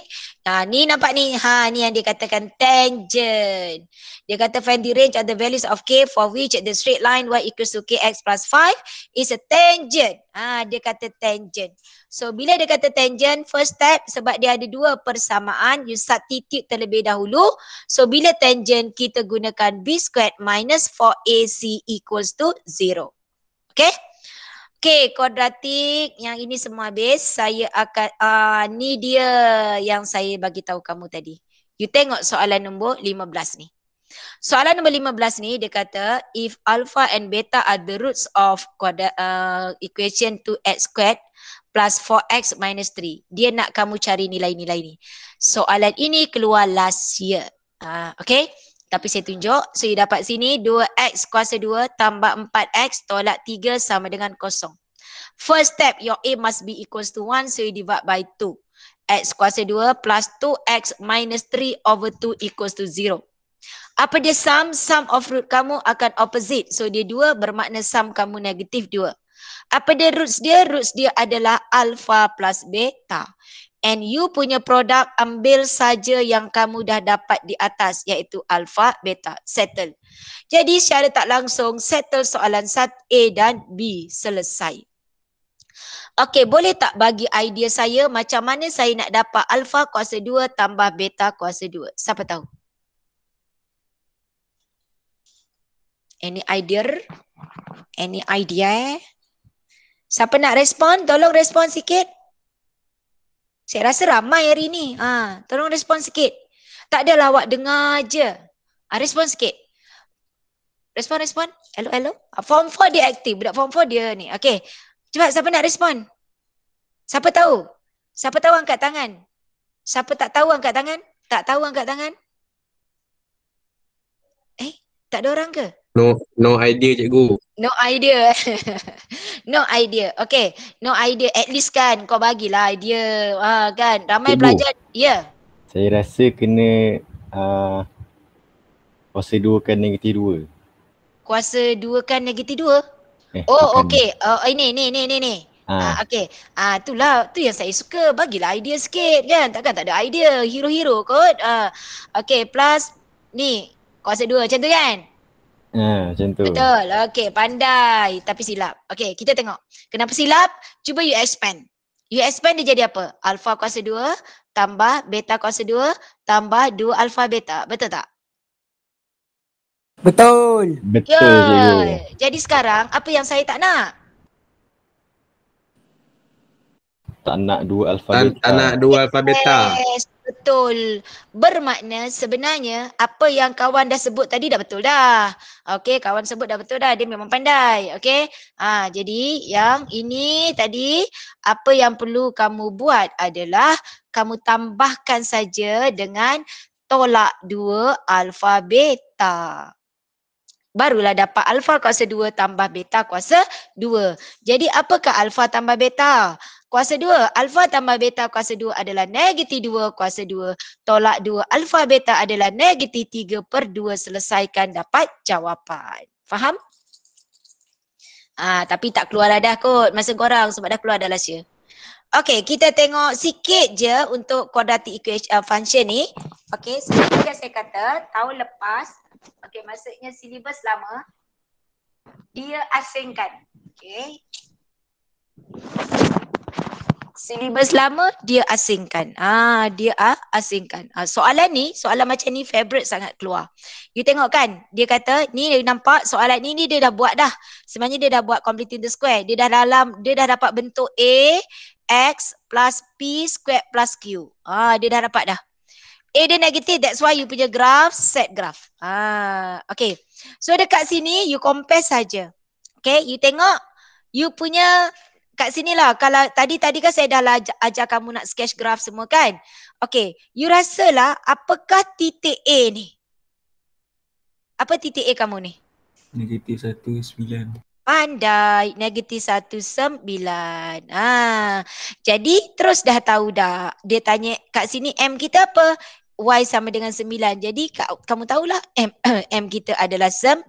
Ni nampak ni. Ni yang dia katakan tangent. Dia kata find the range of the values of K for which the straight line Y equals to KX plus 5 is a tangent. Dia kata tangent. So bila dia kata tangent, first step sebab dia ada 2 persamaan, you substitute terlebih dahulu. So bila tangent, kita gunakan B squared minus 4AC equals to 0. Okay? Okay, kuadratik yang ini semua habis. Saya akan, ni dia yang saya bagi tahu kamu tadi. You tengok soalan nombor 15 ni. Soalan nombor 15 ni dia kata if alpha and beta are the roots of equation 2x squared plus 4x minus 3. Dia nak kamu cari nilai-nilai ni. Soalan ini keluar last year. Okay. Tapi saya tunjuk. So you dapat sini 2x kuasa 2 tambah 4x tolak 3 sama dengan 0. First step your A must be equals to 1. So you divide by 2. X kuasa 2 plus 2x minus 3 over 2 equals to 0. Apa dia sum? Sum of root kamu akan opposite. So dia 2 bermakna sum kamu negatif 2. Apa dia roots dia? Roots dia adalah alpha plus beta. And you punya produk ambil saja yang kamu dah dapat di atas iaitu alpha beta. Settle. Jadi secara tak langsung settle soalan A dan B. Selesai. Okey, boleh tak bagi idea saya macam mana saya nak dapat alpha kuasa 2 tambah beta kuasa 2? Siapa tahu? Any idea? Any idea? Siapa nak respon? Tolong respon sikit. Saya rasa ramai hari ni. Tolong respon sikit. Tak adalah awak dengar je. Respon sikit. Respon. Hello. Form 4 dia aktif. Budak form 4 dia ni. Okey. Cepat siapa nak respon? Siapa tahu? Siapa tahu angkat tangan? Siapa tak tahu angkat tangan? Tak tahu angkat tangan? Tak ada orang ke? No idea cikgu. No idea. No idea. Okay. No idea. At least kan kau bagilah idea. Kan. Ramai Cikgu. pelajar. Ya. Saya rasa kena kuasa 2 kan negatif 2. Kuasa 2 kan negatif 2? Oh, okey. Ini. Okey. Itulah. Tu yang saya suka. Bagilah idea sikit kan. Takkan tak ada idea. Hero-hero kot. Okey. Plus ni. Kuasa 2 macam tu kan? Macam tu. Betul. Okey, pandai tapi silap. Okey, kita tengok. Kenapa silap? Cuba you expand. You expand dia jadi apa? Alpha kuasa 2 tambah beta kuasa 2 tambah 2 alpha beta. Betul tak? Betul. Betul cikgu. Jadi sekarang apa yang saya tak nak? Tak nak dua alfa Tak beta. nak dua alfa beta. Yes, betul. Bermakna sebenarnya apa yang kawan dah sebut tadi dah betul dah. Okey, kawan sebut dah betul dah. Dia memang pandai. Okey. Jadi yang ini tadi apa yang perlu kamu buat adalah kamu tambahkan saja dengan tolak 2 alfa beta. Barulah dapat alfa kuasa 2 tambah beta kuasa 2. Jadi apakah alfa tambah beta? Kuasa 2. Alfa tambah beta kuasa 2 adalah negatif 2 kuasa 2. Tolak 2 alfa beta adalah negatif 3/2. Selesaikan dapat jawapan. Faham? Tapi tak keluar dah kot masa korang sebab dah keluar dah last year. Okey, kita tengok sikit je untuk quadratic equation function ni. Okey, seperti yang saya kata tahun lepas, okey, maksudnya silibus lama dia asingkan. Okey. Silibus lama dia asingkan. Dia asingkan. Soalan ni, soalan macam ni favorite sangat keluar. You tengok kan, dia kata ni dia nampak soalan ni dia dah buat dah. Sebenarnya dia dah buat completing the square. Dia dah dapat bentuk A X plus P squared plus Q. Dia dah dapat dah. A dia negatif, that's why you punya graph set graph. Okay. So dekat sini you compare saja. Okay, you tengok you punya kat sini lah. Kalau tadi kan saya dah ajar kamu nak sketch graph semua kan. Okay, you rasalah apakah titik A ni? Apa titik A kamu ni? Negatif 1,9. Pandai, negatif 1,9. Jadi terus dah tahu dah. Dia tanya kat sini M kita apa? Y sama dengan 9. Jadi kamu tahulah M kita adalah 9.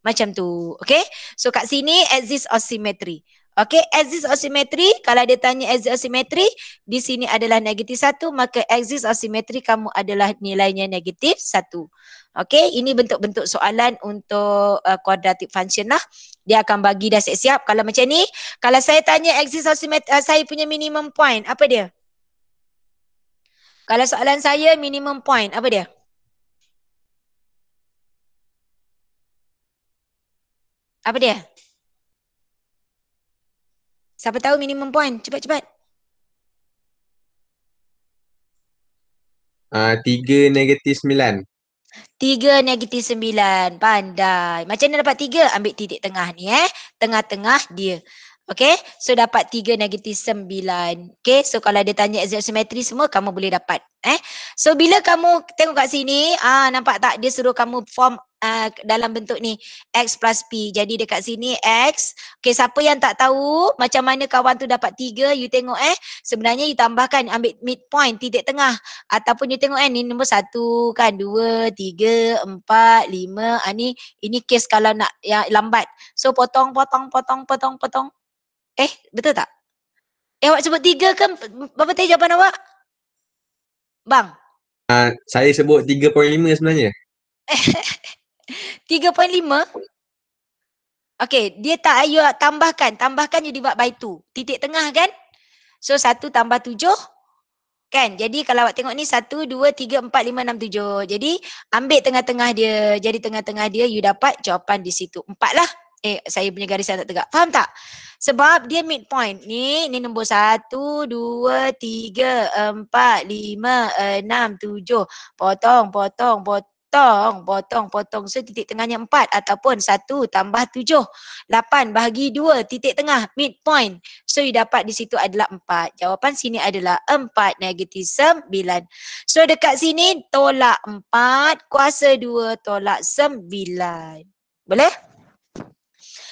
Macam tu. Okay. So kat sini axis of symmetry. Okay, axis of symmetry, kalau dia tanya axis of symmetry, di sini adalah negatif 1, maka axis of symmetry kamu adalah nilainya negatif 1. Okay, ini bentuk-bentuk soalan untuk quadratic function lah. Dia akan bagi dah siap-siap. Kalau macam ni, kalau saya tanya axis of symmetry, saya punya minimum point, apa dia? Kalau soalan saya minimum point, apa dia? Apa dia? Siapa tahu minimum point? Cepat-cepat. 3 negatif 9. 3 negatif 9. Pandai. Macam mana dapat 3? Ambil titik tengah ni Tengah-tengah dia. Okay. So dapat 3 negatif 9. Okay. So kalau dia tanya axiometry semua kamu boleh dapat. So bila kamu tengok kat sini. Nampak tak? Dia suruh kamu form dalam bentuk ni. X plus P. Jadi dekat sini X. Okay. Siapa yang tak tahu macam mana kawan tu dapat 3. You tengok sebenarnya you tambahkan. Ambil midpoint. Titik tengah. Ataupun you tengok ni nombor 1 kan. 2, 3, 4, 5. Ini case kalau nak yang lambat. So potong. Betul tak? Awak sebut 3 ke? Berapa tadi jawapan awak? Bang? Saya sebut 3.5 sebenarnya. 3.5? Okay, dia tak you tambahkan. Tambahkan you divide by 2. Titik tengah kan? So 1 tambah 7. Kan? Jadi kalau awak tengok ni 1, 2, 3, 4, 5, 6, 7. Jadi ambil tengah-tengah dia. Jadi tengah-tengah dia you dapat jawapan di situ. 4 lah. Saya punya garisan tak tegak. Faham tak? Sebab dia midpoint. Ni nombor 1, 2, 3, 4, 5, 6, 7. Potong. So titik tengahnya 4 ataupun 1 tambah 7. 8 bahagi 2 titik tengah midpoint. So you dapat di situ adalah 4. Jawapan sini adalah 4 negatif 9. So dekat sini tolak 4 kuasa 2 tolak 9. Boleh?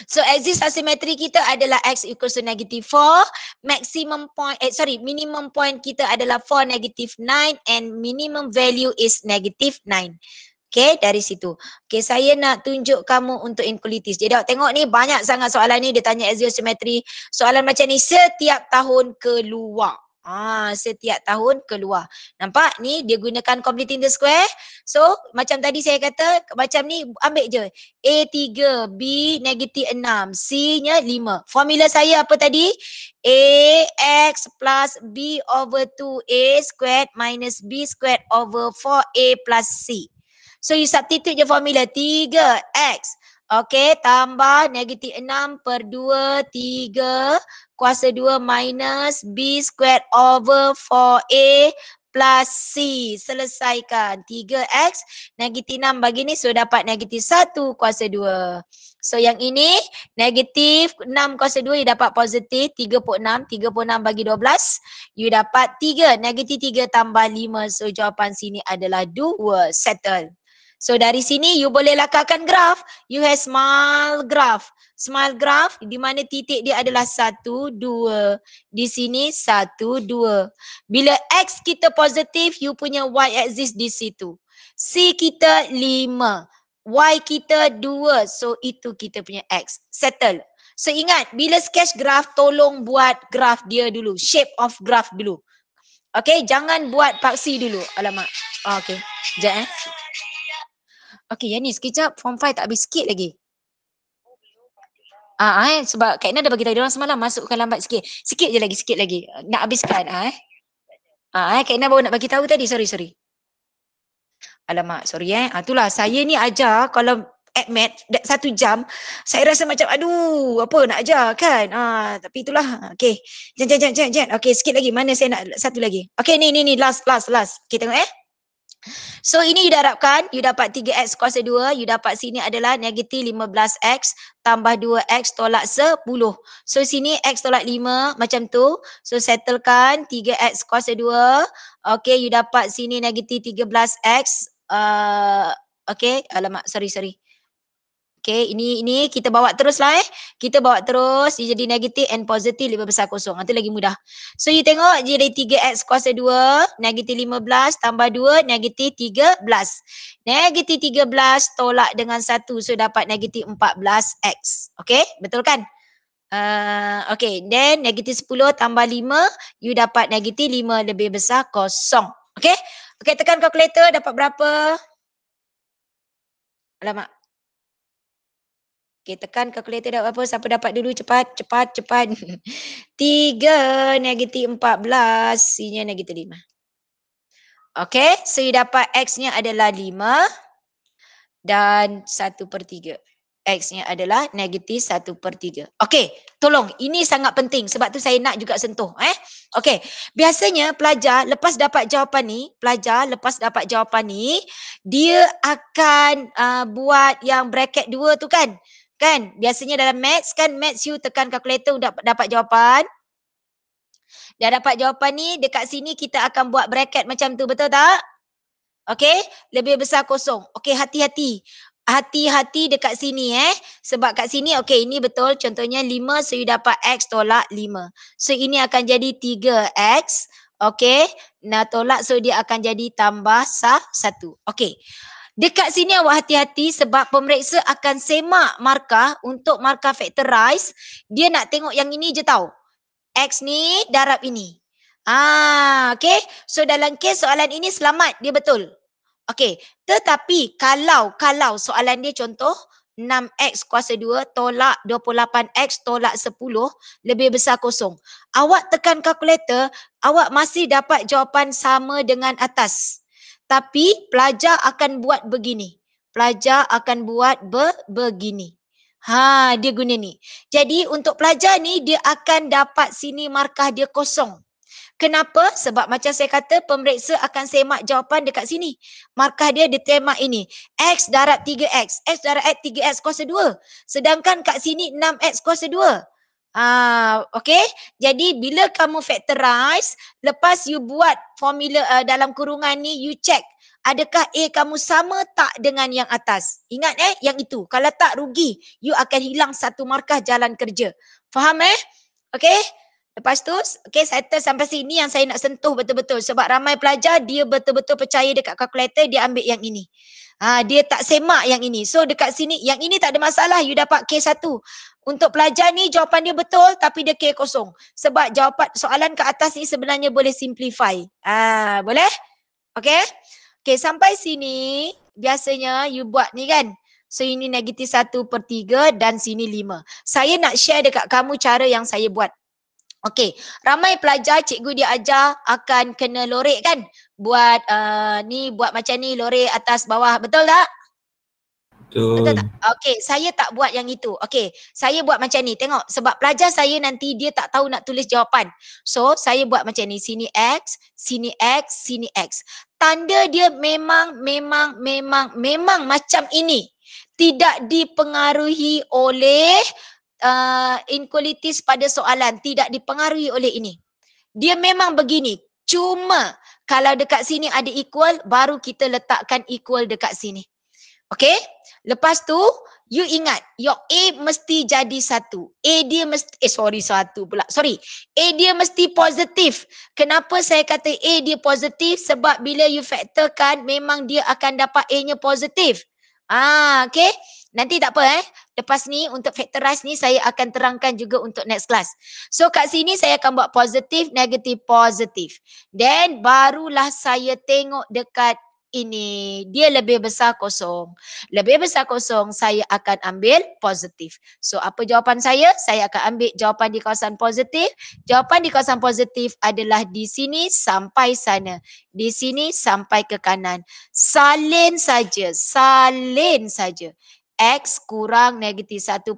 So axis asimetri kita adalah X equals to negative 4. Minimum point kita adalah 4 negative 9 and minimum value is negative 9. Okay, dari situ. Okay, saya nak tunjuk kamu untuk inequalities. Jadi awak tengok ni banyak sangat soalan ni. Dia tanya axis asimetri. Soalan macam ni setiap tahun keluar. Setiap tahun keluar. Nampak ni dia gunakan completing the square. So macam tadi saya kata macam ni ambil je. A 3, B negatif 6, C nya 5. Formula saya apa tadi? A X plus B over 2A squared minus B squared over 4A plus C. So you substitute je formula 3X. Okey, tambah negatif 6 per 2, 3 kuasa 2 minus B squared over 4A plus C. Selesaikan. 3X negatif 6 bagi ni, so dapat negatif 1 kuasa 2. So yang ini negatif 6 kuasa 2, you dapat positif 36. 36 bagi 12, you dapat 3. Negatif 3 tambah 5. So jawapan sini adalah 2. Settle. So dari sini you boleh lakarkan graf. You have smile graph. Smile graph di mana titik dia adalah 1, 2. Di sini 1, 2. Bila X kita positif, you punya Y axis di situ. C kita 5. Y kita 2. So itu kita punya X. Settle. So ingat, bila sketch graph, tolong buat graph dia dulu. Shape of graph dulu. Okay, jangan buat paksi dulu. Alamak. Okay, sekejap Okay, yang ni sekejap. Form 5 tak habis sikit lagi. Sebab Kak Ina dah bagi tahu dia orang semalam, masukkan lambat sikit. Sikit je lagi. Nak habiskan. Kak Ina baru nak bagi tahu tadi. Sorry. Alamak, sorry itulah, saya ni ajar kalau math 1 jam, saya rasa macam aduh, apa nak ajar kan. Tapi itulah. Okey. Jangan. Okey, sikit lagi. Mana saya nak satu lagi. Okey, ni last. Okey, tengok So ini you darabkan, you dapat 3x kuasa 2, you dapat sini adalah negatif 15x tambah 2x tolak 10. So sini x tolak 5 macam tu. So settlekan 3x kuasa 2. Okay, you dapat sini negatif 13x. Okay, alamak, sorry. Okay, ini kita bawa terus lah Kita bawa terus, dia jadi negatif and positif 5 besar kosong. Itu lagi mudah. So you tengok, jadi 3x kuasa 2, negatif 15 tambah 2, negatif 13. Negatif 13 tolak dengan 1, so dapat negatif 14x. Okay, betul kan? Okay, then negatif 10 tambah 5, you dapat negatif 5 lebih besar kosong. Okay, tekan kalkulator, dapat berapa? Alamak. Okay, tekan kalkulator dapat apa? Siapa dapat dulu? Cepat. 3 negatif 14, C-nya negatif 5. Okay, so you dapat X-nya adalah 5 dan 1/3. X-nya adalah negatif 1/3. Okay, tolong. Ini sangat penting sebab tu saya nak juga sentuh. Okay, biasanya pelajar lepas dapat jawapan ni, dia akan buat yang bracket 2 tu kan? Kan? Biasanya dalam maths you tekan kalkulator untuk dapat jawapan. Dah dapat jawapan ni, dekat sini kita akan buat bracket macam tu, betul tak? Okay, lebih besar kosong. Okay, hati-hati. Hati-hati dekat sini Sebab kat sini, okay, ini betul. Contohnya 5, so you dapat X tolak 5. So ini akan jadi 3X. Okay, nah tolak, so dia akan jadi tambah 1. Okay. Dekat sini awak hati-hati sebab pemeriksa akan semak markah untuk markah factorize. Dia nak tengok yang ini je tau. X ni darab ini. Okay. So dalam kes soalan ini selamat, dia betul. Okay. Tetapi kalau soalan dia contoh 6x kuasa 2 tolak 28x tolak 10 lebih besar kosong. Awak tekan kalkulator, awak masih dapat jawapan sama dengan atas. Tapi pelajar akan buat begini. Begini. Dia guna ni. Jadi untuk pelajar ni, dia akan dapat sini markah dia kosong. Kenapa? Sebab macam saya kata, pemeriksa akan semak jawapan dekat sini. Markah dia ditemak ini. X darab 3X. X darab 3X kuasa 2. Sedangkan kat sini 6X kuasa 2. Okay. Jadi bila kamu factorize, lepas you buat formula dalam kurungan ni, you check adakah A kamu sama tak dengan yang atas. Ingat yang itu. Kalau tak, rugi. You akan hilang satu markah jalan kerja. Faham Okay. Lepas tu, okay, settle sampai sini yang saya nak sentuh betul-betul. Sebab ramai pelajar, dia betul-betul percaya dekat kalkulator, dia ambil yang ini. Dia tak semak yang ini. So dekat sini, yang ini tak ada masalah. You dapat K1. Untuk pelajar ni jawapan dia betul tapi dia K kosong. Sebab jawapan soalan ke atas ni sebenarnya boleh simplify. Boleh? Okay? Okay, sampai sini biasanya you buat ni kan. So ini negatif 1/3 dan sini 5. Saya nak share dekat kamu cara yang saya buat. Okay, ramai pelajar cikgu dia ajar akan kena lorek kan. Buat ni, buat macam ni, lorek atas bawah. Betul tak? Betul Betul. tak? Okey, saya tak buat yang itu. Okey, saya buat macam ni. Tengok, sebab pelajar saya nanti dia tak tahu nak tulis jawapan. So, saya buat macam ni. Sini X, sini X, sini X. Tanda dia memang macam ini. Tidak dipengaruhi oleh inequalities pada soalan. Tidak dipengaruhi oleh ini. Dia memang begini. Cuma kalau dekat sini ada equal, baru kita letakkan equal dekat sini. Okay? Lepas tu, you ingat, your A mesti jadi 1. A dia mesti, satu pula. Sorry. A dia mesti positif. Kenapa saya kata A dia positif? Sebab bila you factorkan, memang dia akan dapat A-nya positif. Okay? Nanti tak apa Lepas ni, untuk factorize ni, saya akan terangkan juga untuk next class. So, kat sini saya akan buat positif, negatif, positif. Then, barulah saya tengok dekat ini, dia lebih besar kosong. Lebih besar kosong, saya akan ambil positif. So, apa jawapan saya? Saya akan ambil jawapan di kawasan positif. Jawapan di kawasan positif adalah di sini sampai sana. Di sini sampai ke kanan. Salin saja. Salin saja. X kurang negatif 1/3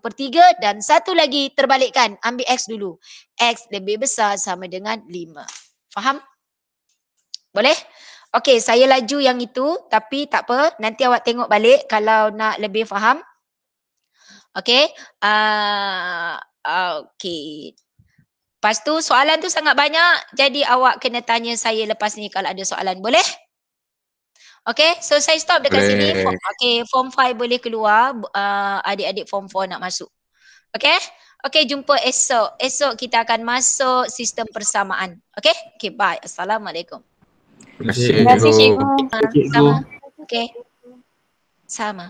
dan satu lagi terbalikkan. Ambil X dulu. X lebih besar sama dengan 5. Faham? Boleh? Okey, saya laju yang itu tapi tak apa. Nanti awak tengok balik kalau nak lebih faham. Okey. Okey. Lepas tu soalan tu sangat banyak. Jadi awak kena tanya saya lepas ni kalau ada soalan. Boleh? Okey, so saya stop dekat sini. Okey, form 5 boleh keluar. Adik-adik form 4 nak masuk. Okey? Okey, jumpa esok. Esok kita akan masuk sistem persamaan. Okey? Okey, bye. Assalamualaikum. Terima kasih, Terima kasih, cikgu. cikgu. Cikgu. Sama. Okey. Sama.